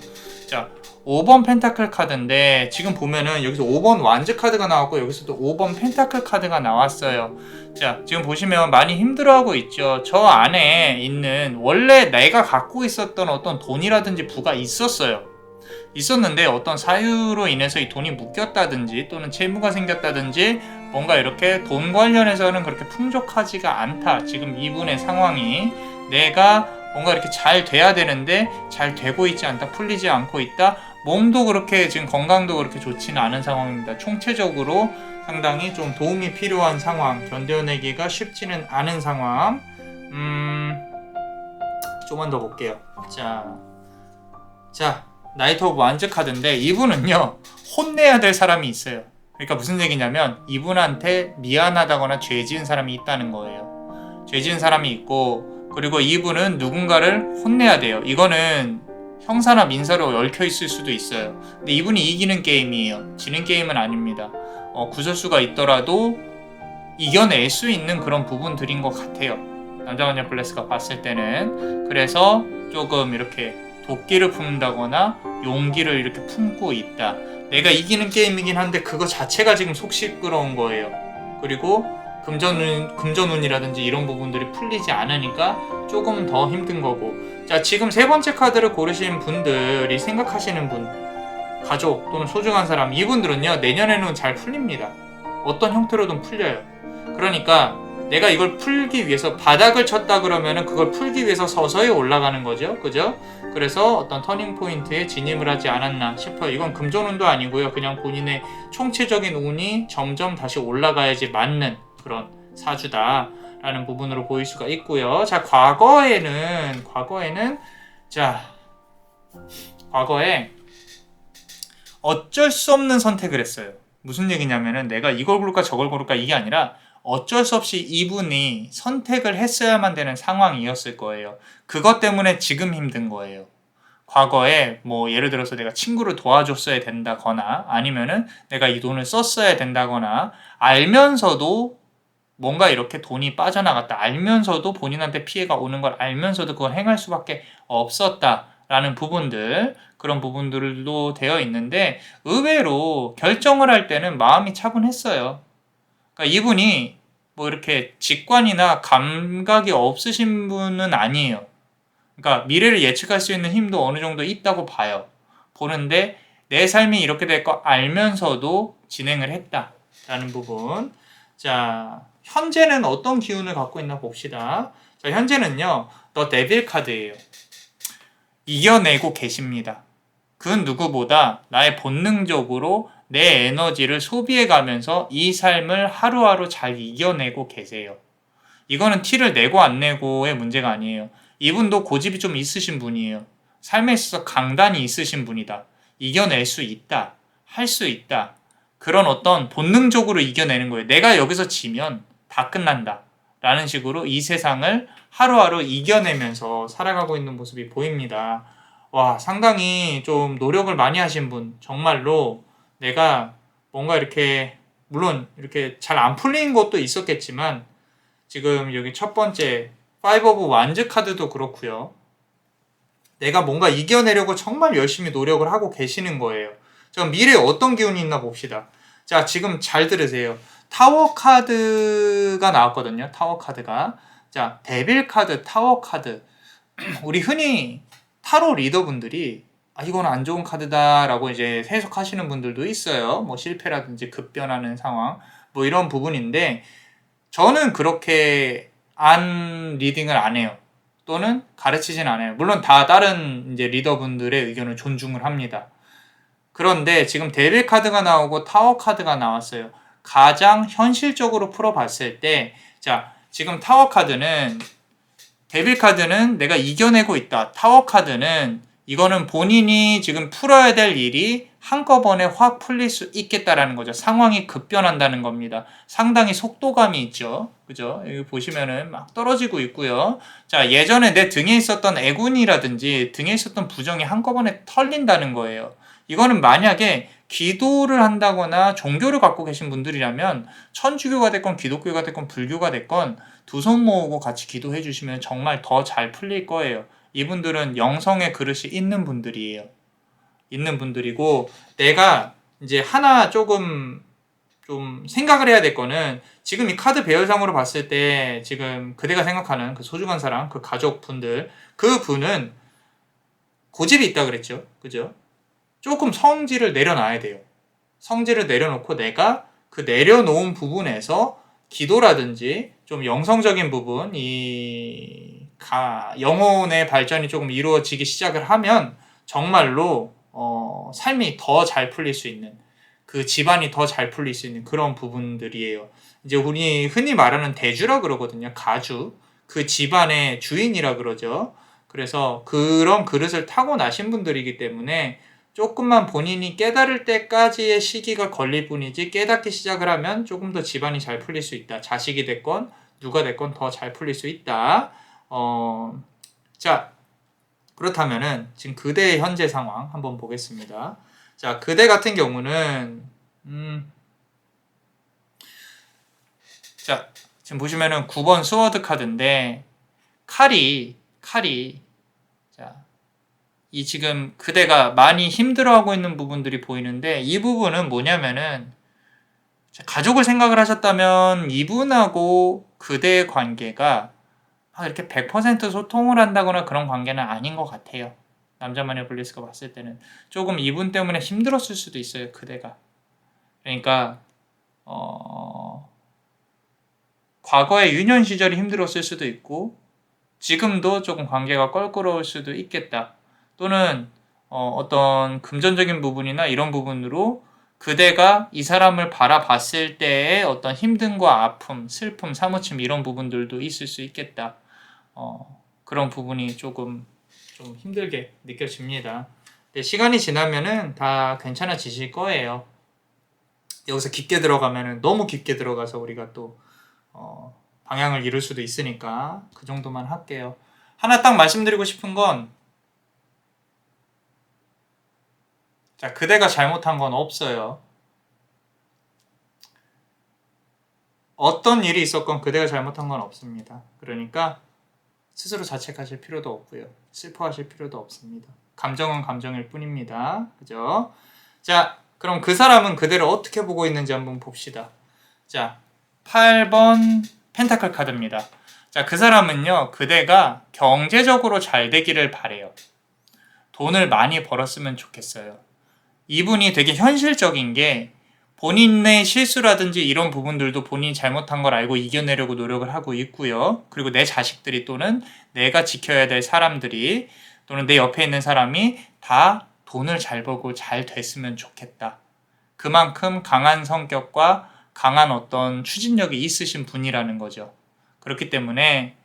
자, 5번 펜타클 카드인데 지금 보면은 여기서 5번 완즈 카드가 나왔고 여기서도 5번 펜타클 카드가 나왔어요. 자, 지금 보시면 많이 힘들어하고 있죠. 저 안에 있는 원래 내가 갖고 있었던 어떤 돈이라든지 부가 있었는데 어떤 사유로 인해서 이 돈이 묶였다든지 또는 채무가 생겼다든지 뭔가 이렇게 돈 관련해서는 그렇게 풍족하지가 않다. 지금 이분의 상황이 내가 뭔가 이렇게 잘 돼야 되는데 잘 되고 있지 않다. 풀리지 않고 있다. 몸도 그렇게 지금 건강도 그렇게 좋지는 않은 상황입니다. 총체적으로 상당히 좀 도움이 필요한 상황, 견뎌내기가 쉽지는 않은 상황. 조금만 더 볼게요. 자, 나이트 오브 완즈 카드인데 이분은요, 혼내야 될 사람이 있어요. 그러니까 무슨 얘기냐면 이분한테 미안하다거나 죄 지은 사람이 있다는 거예요. 죄 지은 사람이 있고, 그리고 이분은 누군가를 혼내야 돼요. 이거는 형사나 민사로 얽혀 있을 수도 있어요. 근데 이분이 이기는 게임이에요. 지는 게임은 아닙니다. 구설수가 있더라도 이겨낼 수 있는 그런 부분들인 것 같아요. 남자관녀 블레스가 봤을 때는. 그래서 조금 이렇게 도끼를 품는다거나 용기를 이렇게 품고 있다. 내가 이기는 게임이긴 한데 그거 자체가 지금 속 시끄러운 거예요. 그리고 금전운이라든지 이런 부분들이 풀리지 않으니까 조금 더 힘든 거고. 자, 지금 세 번째 카드를 고르신 분들이 생각하시는 분, 가족 또는 소중한 사람, 이분들은요, 내년에는 잘 풀립니다. 어떤 형태로든 풀려요. 그러니까 내가 이걸 풀기 위해서 바닥을 쳤다 그러면은 그걸 풀기 위해서 서서히 올라가는 거죠. 그죠? 그래서 어떤 터닝 포인트에 진입을 하지 않았나 싶어요. 이건 금전운도 아니고요. 그냥 본인의 총체적인 운이 점점 다시 올라가야지 맞는 그런 사주다라는 부분으로 보일 수가 있고요. 자, 과거에는 과거에 어쩔 수 없는 선택을 했어요. 무슨 얘기냐면은 내가 이걸 고를까 저걸 고를까 이게 아니라 어쩔 수 없이 이분이 선택을 했어야만 되는 상황이었을 거예요. 그것 때문에 지금 힘든 거예요. 과거에 뭐 예를 들어서 내가 친구를 도와줬어야 된다거나 아니면은 내가 이 돈을 썼어야 된다거나 알면서도 뭔가 이렇게 돈이 빠져나갔다. 알면서도 본인한테 피해가 오는 걸 알면서도 그걸 행할 수밖에 없었다라는 부분들, 그런 부분들도 되어 있는데 의외로 결정을 할 때는 마음이 차분했어요. 그러니까 이분이 뭐 이렇게 직관이나 감각이 없으신 분은 아니에요. 그러니까 미래를 예측할 수 있는 힘도 어느 정도 있다고 봐요. 보는데 내 삶이 이렇게 될 거 알면서도 진행을 했다라는 부분. 자, 현재는 어떤 기운을 갖고 있나 봅시다. 자, 현재는요, 더 데빌 카드예요. 이겨내고 계십니다. 그 누구보다 나의 본능적으로 내 에너지를 소비해 가면서 이 삶을 하루하루 잘 이겨내고 계세요. 이거는 티를 내고 안 내고의 문제가 아니에요. 이분도 고집이 좀 있으신 분이에요. 삶에 있어서 강단이 있으신 분이다. 이겨낼 수 있다. 할 수 있다. 그런 어떤 본능적으로 이겨내는 거예요. 내가 여기서 지면 다 끝난다. 라는 식으로 이 세상을 하루하루 이겨내면서 살아가고 있는 모습이 보입니다. 와, 상당히 좀 노력을 많이 하신 분. 정말로 내가 뭔가 이렇게, 물론 이렇게 잘 안 풀린 것도 있었겠지만, 지금 여기 첫 번째, 5 오브 완즈 카드도 그렇고요. 내가 뭔가 이겨내려고 정말 열심히 노력을 하고 계시는 거예요. 자, 미래에 어떤 기운이 있나 봅시다. 자, 지금 잘 들으세요. 타워 카드가 나왔거든요. 타워 카드가. 자, 데빌 카드, 타워 카드. 우리 흔히 타로 리더분들이 이건 안 좋은 카드다라고 이제 해석하시는 분들도 있어요. 뭐 실패라든지 급변하는 상황, 뭐 이런 부분인데, 저는 그렇게 안 리딩을 안 해요. 또는 가르치진 않아요. 물론 다 다른 이제 리더분들의 의견을 존중을 합니다. 그런데 지금 데빌 카드가 나오고 타워 카드가 나왔어요. 가장 현실적으로 풀어봤을 때, 자, 지금 타워 카드는, 데빌 카드는 내가 이겨내고 있다. 타워 카드는 이거는 본인이 지금 풀어야 될 일이 한꺼번에 확 풀릴 수 있겠다라는 거죠. 상황이 급변한다는 겁니다. 상당히 속도감이 있죠. 그죠? 여기 보시면은 막 떨어지고 있고요. 자, 예전에 내 등에 있었던 애군이라든지 등에 있었던 부정이 한꺼번에 털린다는 거예요. 이거는 만약에 기도를 한다거나 종교를 갖고 계신 분들이라면 천주교가 됐건 기독교가 됐건 불교가 됐건 두 손 모으고 같이 기도해 주시면 정말 더 잘 풀릴 거예요. 이분들은 영성의 그릇이 있는 분들이에요. 있는 분들이고, 내가 이제 하나 조금 좀 생각을 해야 될 거는, 지금 이 카드 배열상으로 봤을 때 지금 그대가 생각하는 그 소중한 사람, 그 가족분들, 그 분은 고집이 있다 그랬죠. 그죠? 조금 성질을 내려놔야 돼요. 성질을 내려놓고 내가 그 내려놓은 부분에서 기도라든지 좀 영성적인 부분, 영혼의 발전이 조금 이루어지기 시작을 하면 정말로 삶이 더 잘 풀릴 수 있는, 그 집안이 더 잘 풀릴 수 있는 그런 부분들이에요. 이제 우리 흔히 말하는 대주라 그러거든요. 가주. 그 집안의 주인이라 그러죠. 그래서 그런 그릇을 타고 나신 분들이기 때문에 조금만 본인이 깨달을 때까지의 시기가 걸릴 뿐이지, 깨닫기 시작을 하면 조금 더 집안이 잘 풀릴 수 있다. 자식이 됐건 누가 됐건 더 잘 풀릴 수 있다. 자, 그렇다면은 지금 그대의 현재 상황 한번 보겠습니다. 자, 그대 같은 경우는 자, 지금 보시면은 9번 스워드 카드인데, 칼이 자, 이 지금 그대가 많이 힘들어하고 있는 부분들이 보이는데, 이 부분은 뭐냐면은, 가족을 생각을 하셨다면 이분하고 그대의 관계가 이렇게 100% 소통을 한다거나 그런 관계는 아닌 것 같아요. 남자만의 블리스가 봤을 때는 조금 이분 때문에 힘들었을 수도 있어요. 그대가. 그러니까 과거의 유년 시절이 힘들었을 수도 있고, 지금도 조금 관계가 껄끄러울 수도 있겠다. 또는 어떤 금전적인 부분이나 이런 부분으로 그대가 이 사람을 바라봤을 때의 어떤 힘듦과 아픔, 슬픔, 사무침 이런 부분들도 있을 수 있겠다. 그런 부분이 조금 좀 힘들게 느껴집니다. 근데 시간이 지나면은 다 괜찮아지실 거예요. 여기서 깊게 들어가면은 너무 깊게 들어가서 우리가 또 방향을 잃을 수도 있으니까 그 정도만 할게요. 하나 딱 말씀드리고 싶은 건, 자, 그대가 잘못한 건 없어요. 어떤 일이 있었건 그대가 잘못한 건 없습니다. 그러니까 스스로 자책하실 필요도 없고요. 슬퍼하실 필요도 없습니다. 감정은 감정일 뿐입니다. 그죠? 자, 그럼 그 사람은 그대를 어떻게 보고 있는지 한번 봅시다. 자, 8번 펜타클 카드입니다. 자, 그 사람은요, 그대가 경제적으로 잘 되기를 바래요. 돈을 많이 벌었으면 좋겠어요. 이분이 되게 현실적인 게, 본인의 실수라든지 이런 부분들도 본인이 잘못한 걸 알고 이겨내려고 노력을 하고 있고요. 그리고 내 자식들이 또는 내가 지켜야 될 사람들이 또는 내 옆에 있는 사람이 다 돈을 잘 벌고 잘 됐으면 좋겠다. 그만큼 강한 성격과 강한 어떤 추진력이 있으신 분이라는 거죠. 그렇기 때문에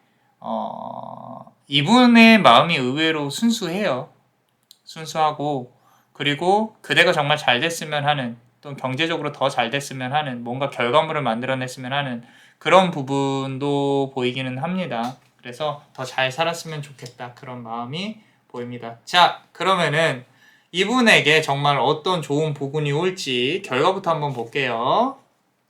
이분의 마음이 의외로 순수해요. 순수하고, 그리고 그대가 정말 잘 됐으면 하는, 또 경제적으로 더 잘 됐으면 하는, 뭔가 결과물을 만들어냈으면 하는 그런 부분도 보이기는 합니다. 그래서 더 잘 살았으면 좋겠다, 그런 마음이 보입니다. 자, 그러면은 이분에게 정말 어떤 좋은 복운이 올지 결과부터 한번 볼게요.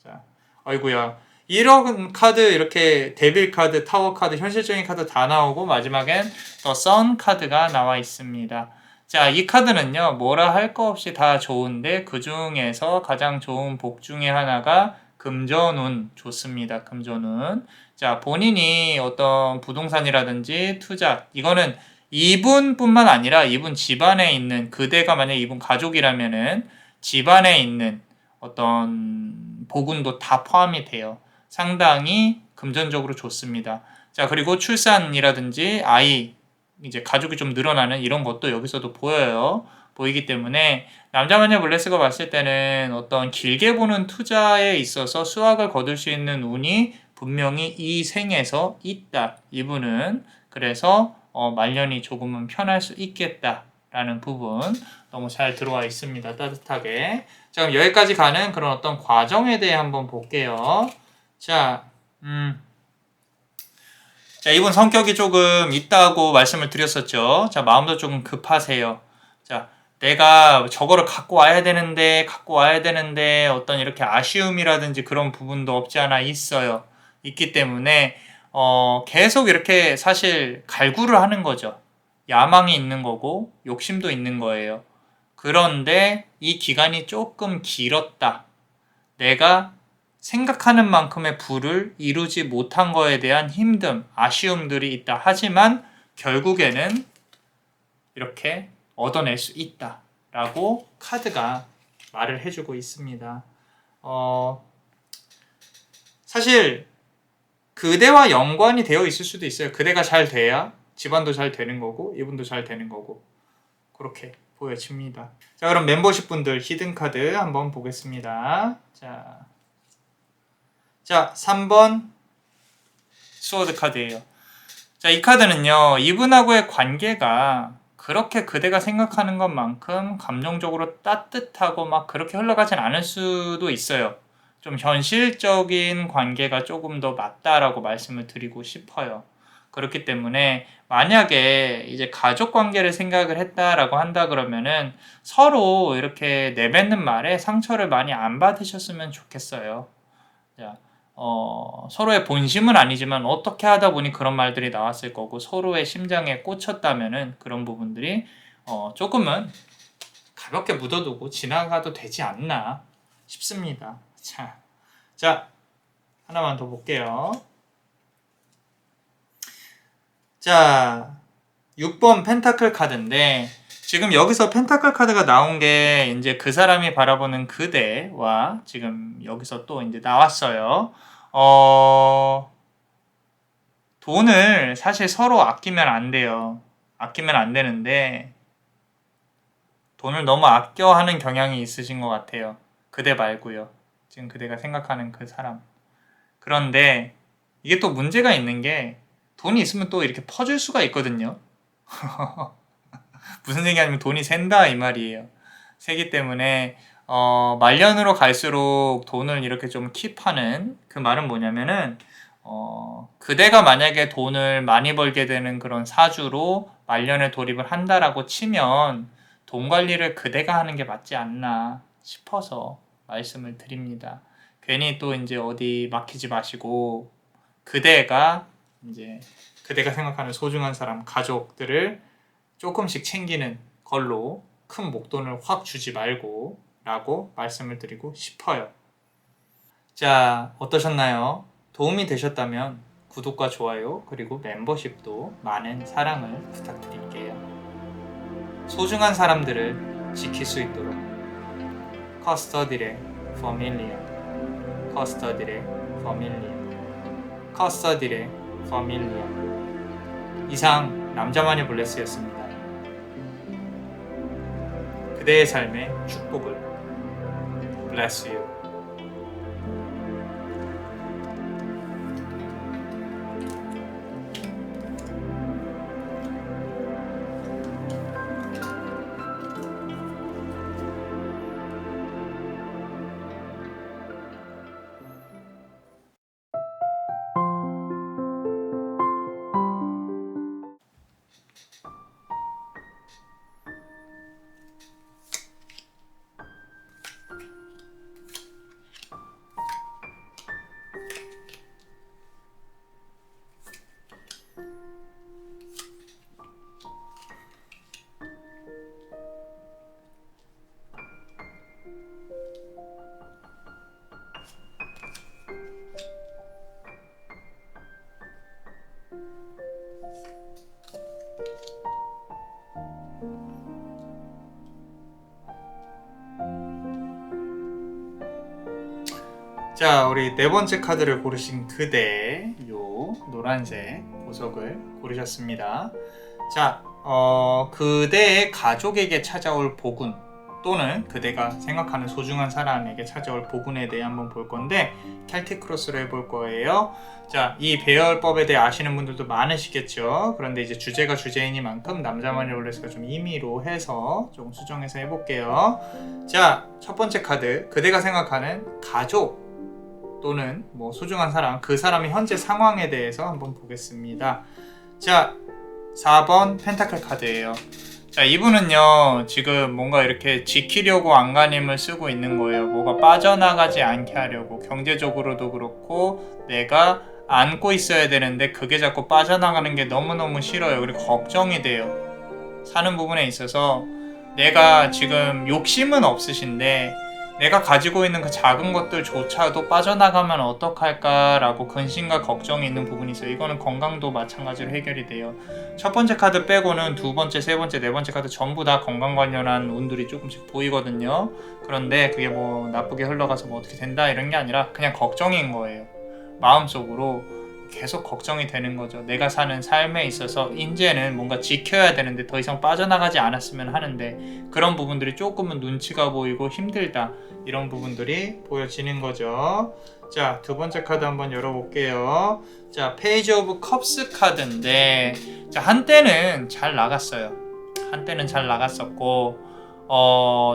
자, 어이구야. 이런 카드, 이렇게 데빌 카드, 타워 카드, 현실적인 카드 다 나오고 마지막엔 더 선 카드가 나와 있습니다. 자, 이 카드는요, 뭐라 할 거 없이 다 좋은데 그 중에서 가장 좋은 복 중에 하나가 금전운 좋습니다. 금전운. 자, 본인이 어떤 부동산이라든지 투자, 이거는 이분뿐만 아니라 이분 집안에 있는, 그대가 만약 이분 가족이라면은 집안에 있는 어떤 복운도 다 포함이 돼요. 상당히 금전적으로 좋습니다. 자, 그리고 출산이라든지 아이, 이제 가족이 좀 늘어나는 이런 것도 여기서도 보여요. 보이기 때문에 남자마녀 블레스가 봤을 때는 어떤 길게 보는 투자에 있어서 수확을 거둘 수 있는 운이 분명히 이 생에서 있다. 이분은 그래서 말년이 조금은 편할 수 있겠다라는 부분 너무 잘 들어와 있습니다. 따뜻하게. 자, 그럼 여기까지 가는 그런 어떤 과정에 대해 한번 볼게요. 자, 자, 이분 성격이 조금 있다고 말씀을 드렸었죠. 자, 마음도 조금 급하세요. 자, 내가 저거를 갖고 와야 되는데 어떤 이렇게 아쉬움이라든지 그런 부분도 없지 않아 있어요. 있기 때문에 계속 이렇게 사실 갈구를 하는 거죠. 야망이 있는 거고 욕심도 있는 거예요. 그런데 이 기간이 조금 길었다. 내가 생각하는 만큼의 부를 이루지 못한 거에 대한 힘듦, 아쉬움들이 있다. 하지만 결국에는 이렇게 얻어낼 수 있다. 라고 카드가 말을 해주고 있습니다. 사실 그대와 연관이 되어 있을 수도 있어요. 그대가 잘 돼야 집안도 잘 되는 거고 이분도 잘 되는 거고 그렇게 보여집니다. 자, 그럼 멤버십 분들 히든카드 한번 보겠습니다. 자, 3번 스워드 카드예요. 자, 이 카드는요, 이분하고의 관계가 그렇게 그대가 생각하는 것만큼 감정적으로 따뜻하고 막 그렇게 흘러가진 않을 수도 있어요. 좀 현실적인 관계가 조금 더 맞다라고 말씀을 드리고 싶어요. 그렇기 때문에 만약에 이제 가족 관계를 생각을 했다라고 한다 그러면은 서로 이렇게 내뱉는 말에 상처를 많이 안 받으셨으면 좋겠어요. 자, 서로의 본심은 아니지만 어떻게 하다 보니 그런 말들이 나왔을 거고 서로의 심장에 꽂혔다면은 그런 부분들이 조금은 가볍게 묻어두고 지나가도 되지 않나 싶습니다. 자, 하나만 더 볼게요. 자, 6번 펜타클 카드인데 지금 여기서 펜타클 카드가 나온 게 이제 그 사람이 바라보는 그대와 지금 여기서 또 이제 나왔어요. 돈을 사실 서로 아끼면 안 돼요. 아끼면 안 되는데 돈을 너무 아껴 하는 경향이 있으신 것 같아요. 그대 말고요. 지금 그대가 생각하는 그 사람. 그런데 이게 또 문제가 있는 게 돈이 있으면 또 이렇게 퍼줄 수가 있거든요. 무슨 얘기냐면 돈이 샌다 이 말이에요. 세기 때문에 말년으로 갈수록 돈을 이렇게 좀 킵하는 그 말은 뭐냐면은 그대가 만약에 돈을 많이 벌게 되는 그런 사주로 말년에 돌입을 한다라고 치면 돈 관리를 그대가 하는 게 맞지 않나 싶어서 말씀을 드립니다. 괜히 또 이제 어디 막히지 마시고 그대가 이제 그대가 생각하는 소중한 사람, 가족들을 조금씩 챙기는 걸로 큰 목돈을 확 주지 말고 라고 말씀을 드리고 싶어요. 자, 어떠셨나요? 도움이 되셨다면 구독과 좋아요 그리고 멤버십도 많은 사랑을 부탁드릴게요. 소중한 사람들을 지킬 수 있도록 커스터디레 퍼밀리아 커스터디레 퍼밀리아 커스터디레 퍼밀리아 이상 남자마녀 블레스였습니다. 그대의 삶의 축복을 Bless you. 자, 우리 네 번째 카드를 고르신 그대, 요 노란색 보석을 고르셨습니다. 자, 그대의 가족에게 찾아올 복운 또는 그대가 생각하는 소중한 사람에게 찾아올 복운에 대해 한번 볼 건데 켈틱 크로스로 해볼 거예요. 자, 이 배열법에 대해 아시는 분들도 많으시겠죠. 그런데 이제 주제가 주제이니만큼 남자만의 롤레스가 좀 임의로 해서 조금 수정해서 해볼게요. 자, 첫 번째 카드, 그대가 생각하는 가족 또는 뭐 소중한 사람, 그 사람의 현재 상황에 대해서 한번 보겠습니다. 자, 4번 펜타클 카드예요. 자, 이분은요 지금 뭔가 이렇게 지키려고 안간힘을 쓰고 있는 거예요. 뭐가 빠져나가지 않게 하려고. 경제적으로도 그렇고 내가 안고 있어야 되는데 그게 자꾸 빠져나가는 게 너무너무 싫어요. 그리고 걱정이 돼요. 사는 부분에 있어서 내가 지금 욕심은 없으신데 내가 가지고 있는 그 작은 것들조차도 빠져나가면 어떡할까라고 근심과 걱정이 있는 부분이 있어요. 이거는 건강도 마찬가지로 해결이 돼요. 첫 번째 카드 빼고는 두 번째, 세 번째, 네 번째 카드 전부 다 건강 관련한 운들이 조금씩 보이거든요. 그런데 그게 뭐 나쁘게 흘러가서 뭐 어떻게 된다 이런 게 아니라 그냥 걱정인 거예요. 마음속으로 계속 걱정이 되는 거죠. 내가 사는 삶에 있어서 이제는 뭔가 지켜야 되는데 더 이상 빠져나가지 않았으면 하는데 그런 부분들이 조금은 눈치가 보이고 힘들다. 이런 부분들이 보여지는 거죠. 자, 두 번째 카드 한번 열어볼게요. 자, 페이지 오브 컵스 카드인데 자, 한때는 잘 나갔어요. 한때는 잘 나갔었고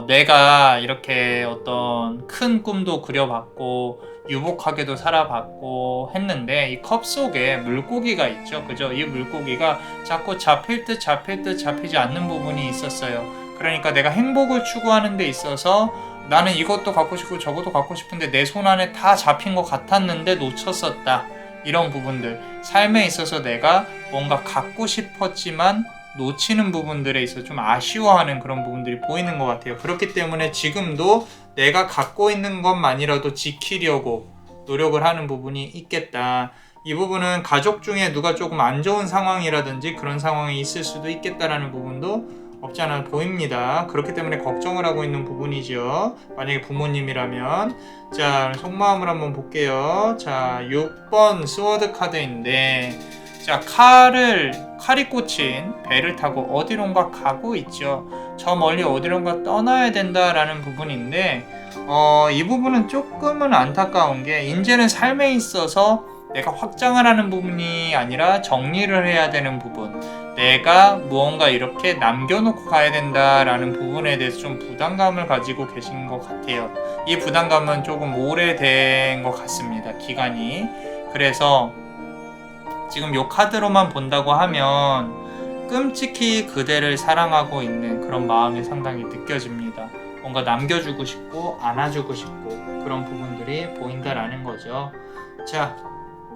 내가 이렇게 어떤 큰 꿈도 그려봤고 유복하게도 살아봤고 했는데 이 컵 속에 물고기가 있죠. 그죠? 이 물고기가 자꾸 잡힐 듯 잡히지 않는 부분이 있었어요. 그러니까 내가 행복을 추구하는 데 있어서 나는 이것도 갖고 싶고 저것도 갖고 싶은데 내 손 안에 다 잡힌 것 같았는데 놓쳤었다. 이런 부분들. 삶에 있어서 내가 뭔가 갖고 싶었지만 놓치는 부분들에 있어서 좀 아쉬워하는 그런 부분들이 보이는 것 같아요. 그렇기 때문에 지금도 내가 갖고 있는 것만이라도 지키려고 노력을 하는 부분이 있겠다. 이 부분은 가족 중에 누가 조금 안 좋은 상황이라든지 그런 상황이 있을 수도 있겠다라는 부분도 없지 않아 보입니다. 그렇기 때문에 걱정을 하고 있는 부분이죠. 만약에 부모님이라면. 자, 속마음을 한번 볼게요. 자, 6번 스워드 카드인데 자, 칼이 꽂힌 배를 타고 어디론가 가고 있죠. 저 멀리 어디론가 떠나야 된다라는 부분인데 이 부분은 조금은 안타까운 게 이제는 삶에 있어서 내가 확장을 하는 부분이 아니라 정리를 해야 되는 부분, 내가 무언가 이렇게 남겨놓고 가야 된다라는 부분에 대해서 좀 부담감을 가지고 계신 것 같아요. 이 부담감은 조금 오래된 것 같습니다. 기간이. 그래서 지금 요 카드로만 본다고 하면 끔찍히 그대를 사랑하고 있는 그런 마음이 상당히 느껴집니다. 뭔가 남겨주고 싶고 안아주고 싶고 그런 부분들이 보인다라는 거죠. 자,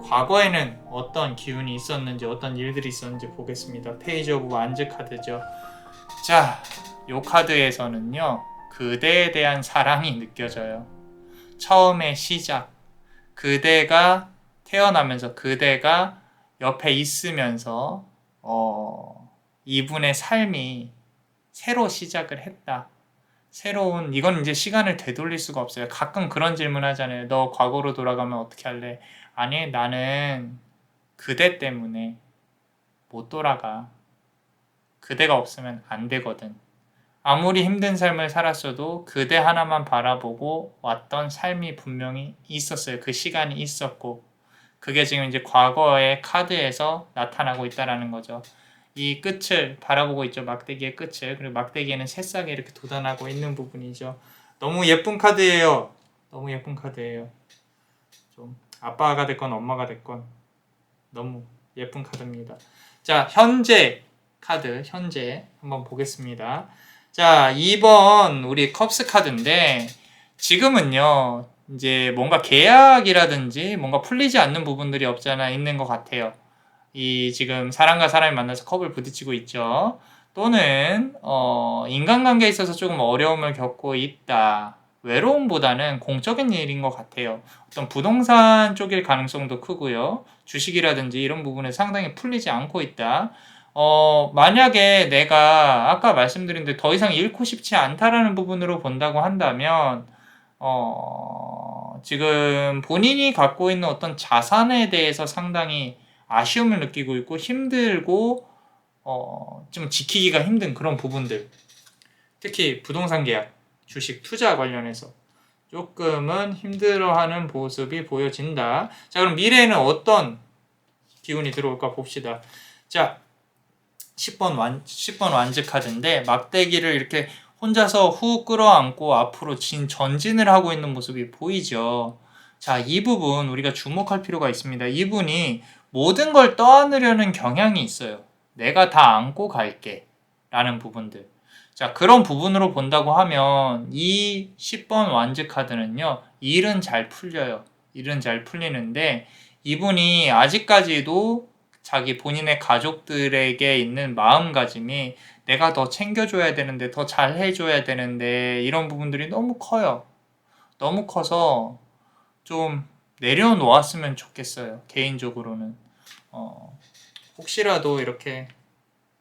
과거에는 어떤 기운이 있었는지 어떤 일들이 있었는지 보겠습니다. 페이지 오브 완즈 카드죠. 자, 요 카드에서는요 그대에 대한 사랑이 느껴져요. 처음의 시작, 그대가 태어나면서 그대가 옆에 있으면서 이분의 삶이 새로 시작을 했다. 새로운, 이건 이제 시간을 되돌릴 수가 없어요. 가끔 그런 질문 하잖아요. 너 과거로 돌아가면 어떻게 할래? 아니, 나는 그대 때문에 못 돌아가. 그대가 없으면 안 되거든. 아무리 힘든 삶을 살았어도 그대 하나만 바라보고 왔던 삶이 분명히 있었어요. 그 시간이 있었고 그게 지금 이제 과거의 카드에서 나타나고 있다라는 거죠. 이 끝을 바라보고 있죠. 막대기의 끝을. 그리고 막대기에는 새싹이 이렇게 돋아나고 있는 부분이죠. 너무 예쁜 카드예요. 너무 예쁜 카드예요. 좀 아빠가 됐건 엄마가 됐건 너무 예쁜 카드입니다. 자, 현재 카드, 현재 한번 보겠습니다. 자, 2번 우리 컵스 카드인데 지금은요 이제 뭔가 계약이라든지 뭔가 풀리지 않는 부분들이 없지 않아 있는 것 같아요. 이 지금 사람과 사람이 만나서 컵을 부딪히고 있죠. 또는 인간관계에 있어서 조금 어려움을 겪고 있다. 외로움보다는 공적인 일인 것 같아요. 어떤 부동산 쪽일 가능성도 크고요. 주식이라든지 이런 부분에 상당히 풀리지 않고 있다. 만약에 내가 아까 말씀드린 대로 더 이상 잃고 싶지 않다라는 부분으로 본다고 한다면 지금 본인이 갖고 있는 어떤 자산에 대해서 상당히 아쉬움을 느끼고 있고 힘들고 좀 지키기가 힘든 그런 부분들, 특히 부동산 계약, 주식 투자 관련해서 조금은 힘들어하는 모습이 보여진다. 자, 그럼 미래에는 어떤 기운이 들어올까 봅시다. 자, 10번 완즈 카드인데 막대기를 이렇게 혼자서 후 끌어안고 앞으로 전진을 하고 있는 모습이 보이죠. 자, 이 부분 우리가 주목할 필요가 있습니다. 이분이 모든 걸 떠안으려는 경향이 있어요. 내가 다 안고 갈게 라는 부분들. 자, 그런 부분으로 본다고 하면 이 10번 완즈 카드는요, 일은 잘 풀려요. 일은 잘 풀리는데 이분이 아직까지도 자기 본인의 가족들에게 있는 마음가짐이 내가 더 챙겨줘야 되는데, 더 잘해줘야 되는데, 이런 부분들이 너무 커요. 너무 커서 좀 내려놓았으면 좋겠어요. 개인적으로는. 혹시라도 이렇게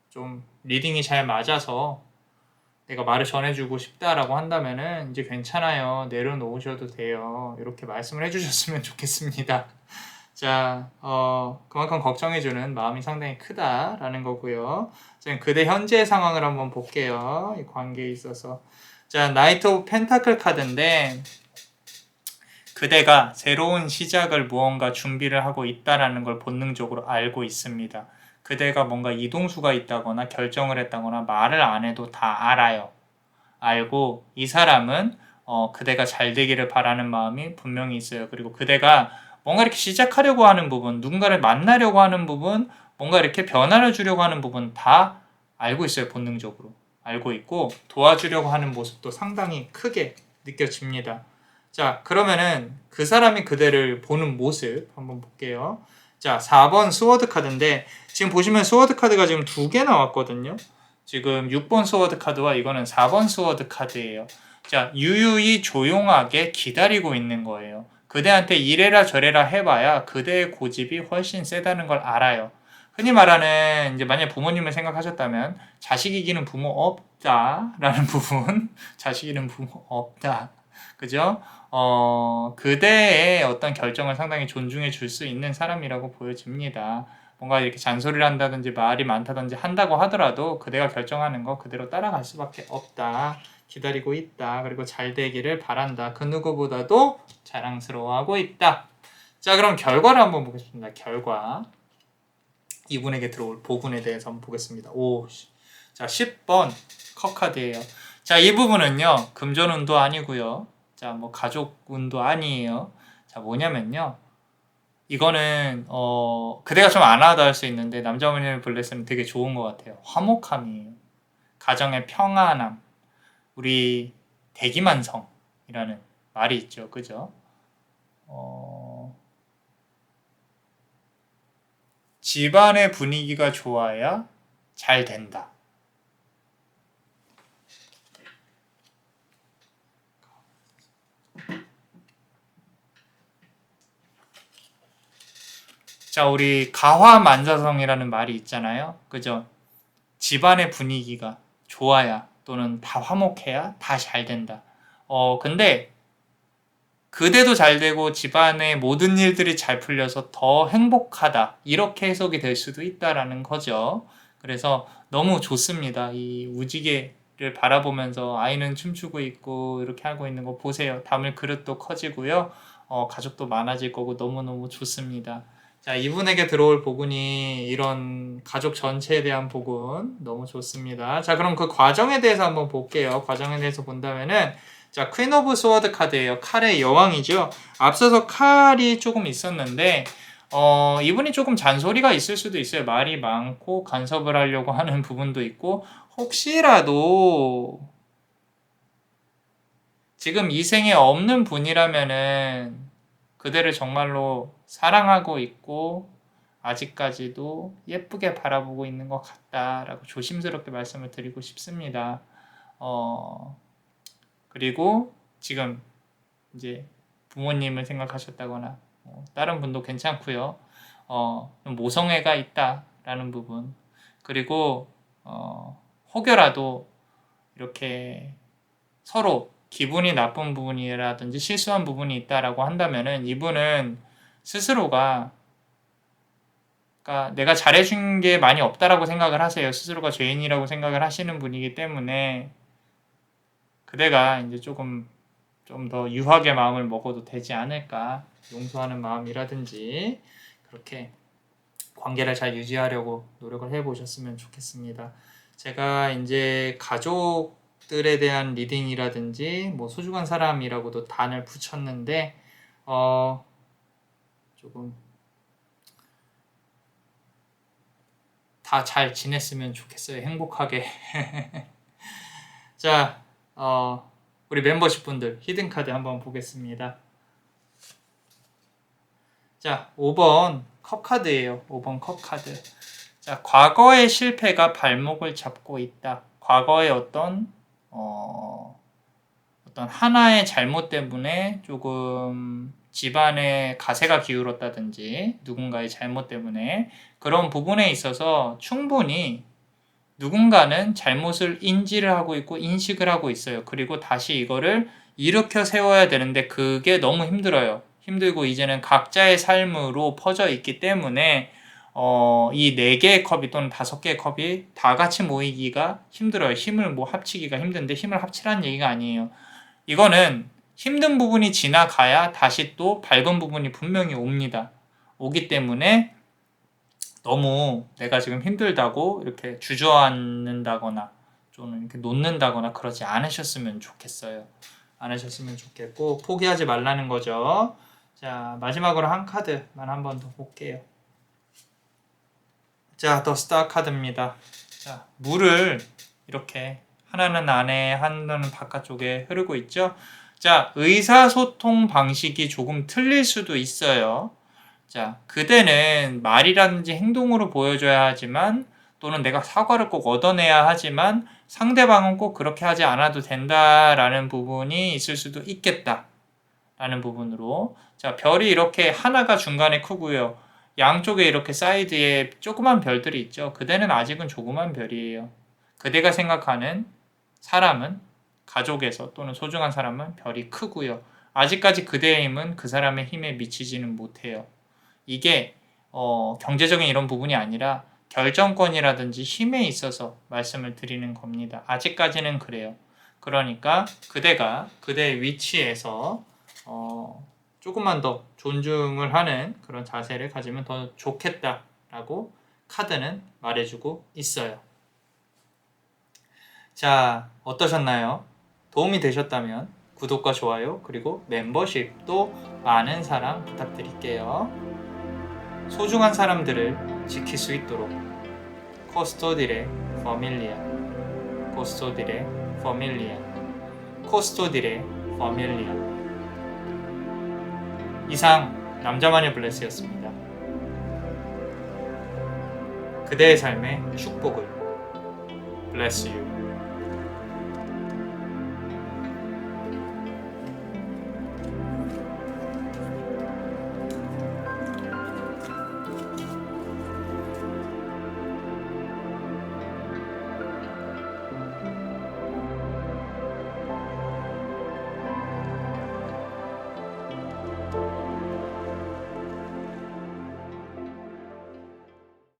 좀 리딩이 잘 맞아서 내가 말을 전해주고 싶다라고 한다면은 이제 괜찮아요. 내려놓으셔도 돼요. 이렇게 말씀을 해주셨으면 좋겠습니다. 자, 그만큼 걱정해주는 마음이 상당히 크다라는 거고요. 자, 그대 현재의 상황을 한번 볼게요. 이 관계에 있어서. 자, 나이트 오브 펜타클 카드인데, 그대가 새로운 시작을 무언가 준비를 하고 있다라는 걸 본능적으로 알고 있습니다. 그대가 뭔가 이동수가 있다거나 결정을 했다거나 말을 안 해도 다 알아요. 알고 이 사람은 그대가 잘 되기를 바라는 마음이 분명히 있어요. 그리고 그대가 뭔가 이렇게 시작하려고 하는 부분, 누군가를 만나려고 하는 부분, 뭔가 이렇게 변화를 주려고 하는 부분 다 알고 있어요. 본능적으로. 알고 있고 도와주려고 하는 모습도 상당히 크게 느껴집니다. 자, 그러면은 그 사람이 그대를 보는 모습 한번 볼게요. 자, 4번 스워드 카드인데 지금 보시면 스워드 카드가 지금 2개 나왔거든요. 지금 6번 스워드 카드와 이거는 4번 스워드 카드예요. 자, 유유히 조용하게 기다리고 있는 거예요. 그대한테 이래라 저래라 해봐야 그대의 고집이 훨씬 세다는 걸 알아요. 흔히 말하는 이제 만약 부모님을 생각하셨다면 자식 이기는 부모 없다라는 부분, 자식 이기는 부모 없다. 그죠? 그대의 어떤 결정을 상당히 존중해 줄 수 있는 사람이라고 보여집니다. 뭔가 이렇게 잔소리를 한다든지 말이 많다든지 한다고 하더라도 그대가 결정하는 거 그대로 따라갈 수밖에 없다. 기다리고 있다. 그리고 잘 되기를 바란다. 그 누구보다도 자랑스러워하고 있다. 자, 그럼 결과를 한번 보겠습니다. 결과. 이분에게 들어올 복운에 대해서 한번 보겠습니다. 자, 10번 컵 카드예요. 자, 이 부분은요. 금전운도 아니고요. 자, 뭐 가족운도 아니에요. 자, 뭐냐면요. 이거는 그대가 좀 안 하다 할 수 있는데 남자분의 블레스는 되게 좋은 것 같아요. 화목함이에요. 가정의 평안함. 우리 대기만성이라는 말이 있죠. 그죠? 집안의 분위기가 좋아야 잘 된다. 자, 우리 가화만사성이라는 말이 있잖아요. 그죠? 집안의 분위기가 좋아야 또는 다 화목해야 다 잘 된다. 근데 그대도 잘 되고 집안의 모든 일들이 잘 풀려서 더 행복하다. 이렇게 해석이 될 수도 있다라는 거죠. 그래서 너무 좋습니다. 이 우지개를 바라보면서 아이는 춤추고 있고 이렇게 하고 있는 거 보세요. 담을 그릇도 커지고요. 가족도 많아질 거고 너무너무 좋습니다. 자, 이분에게 들어올 복운이 이런 가족 전체에 대한 복운 너무 좋습니다. 자, 그럼 그 과정에 대해서 한번 볼게요. 과정에 대해서 본다면은 자, 퀸 오브 스워드 카드예요. 칼의 여왕이죠. 앞서서 칼이 조금 있었는데 이분이 조금 잔소리가 있을 수도 있어요. 말이 많고 간섭을 하려고 하는 부분도 있고 혹시라도 지금 이 생에 없는 분이라면은 그대를 정말로 사랑하고 있고 아직까지도 예쁘게 바라보고 있는 것 같다라고 조심스럽게 말씀을 드리고 싶습니다. 그리고 지금 이제 부모님을 생각하셨다거나 다른 분도 괜찮고요. 모성애가 있다라는 부분 그리고 혹여라도 이렇게 서로 기분이 나쁜 부분이라든지 실수한 부분이 있다라고 한다면은 이분은 스스로가 그러니까 내가 잘해준 게 많이 없다라고 생각을 하세요. 스스로가 죄인이라고 생각을 하시는 분이기 때문에 그대가 이제 조금 좀 더 유하게 마음을 먹어도 되지 않을까, 용서하는 마음이라든지 그렇게 관계를 잘 유지하려고 노력을 해보셨으면 좋겠습니다. 제가 이제 가족들에 대한 리딩이라든지 뭐 소중한 사람이라고도 단을 붙였는데 조금 다 잘 지냈으면 좋겠어요. 행복하게. 자, 우리 멤버십 분들 히든카드 한번 보겠습니다. 자, 5번 컵카드예요. 5번 컵카드. 자, 과거의 실패가 발목을 잡고 있다. 과거의 어떤 하나의 잘못 때문에 조금 집안에 가세가 기울었다든지 누군가의 잘못 때문에 그런 부분에 있어서 충분히 누군가는 잘못을 인지를 하고 있고 인식을 하고 있어요. 그리고 다시 이거를 일으켜 세워야 되는데 그게 너무 힘들어요. 힘들고 이제는 각자의 삶으로 퍼져 있기 때문에 이 4개의 컵이 또는 5개의 컵이 다 같이 모이기가 힘들어요. 힘을 합치기가 힘든데 힘을 합치라는 얘기가 아니에요. 이거는 힘든 부분이 지나가야 다시 또 밝은 부분이 분명히 옵니다. 오기 때문에 너무 내가 지금 힘들다고 이렇게 주저앉는다거나 좀 이렇게 놓는다거나 그러지 않으셨으면 좋겠어요. 않으셨으면 좋겠고 포기하지 말라는 거죠. 자, 마지막으로 한 카드만 한 번 더 볼게요. 자, 더 스타 카드입니다. 자, 물을 이렇게 하나는 안에 하나는 바깥쪽에 흐르고 있죠. 자, 의사소통 방식이 조금 틀릴 수도 있어요. 자, 그대는 말이라든지 행동으로 보여줘야 하지만 또는 내가 사과를 꼭 얻어내야 하지만 상대방은 꼭 그렇게 하지 않아도 된다라는 부분이 있을 수도 있겠다 라는 부분으로, 자, 별이 이렇게 하나가 중간에 크고요. 양쪽에 이렇게 사이드에 조그만 별들이 있죠. 그대는 아직은 조그만 별이에요. 그대가 생각하는 사람은, 가족에서 또는 소중한 사람은 별이 크고요. 아직까지 그대의 힘은 그 사람의 힘에 미치지는 못해요. 이게 경제적인 이런 부분이 아니라 결정권이라든지 힘에 있어서 말씀을 드리는 겁니다. 아직까지는 그래요. 그러니까 그대가 그대의 위치에서 조금만 더 존중을 하는 그런 자세를 가지면 더 좋겠다라고 카드는 말해주고 있어요. 자, 어떠셨나요? 도움이 되셨다면 구독과 좋아요 그리고 멤버십도 많은 사랑 부탁드릴게요. 소중한 사람들을 지킬 수 있도록 코스토디레 파밀리아, 코스토디레 파밀리아, 코스토디레 파밀리아. 이상 남자만의 블레스였습니다. 그대의 삶의 축복을. Bless you.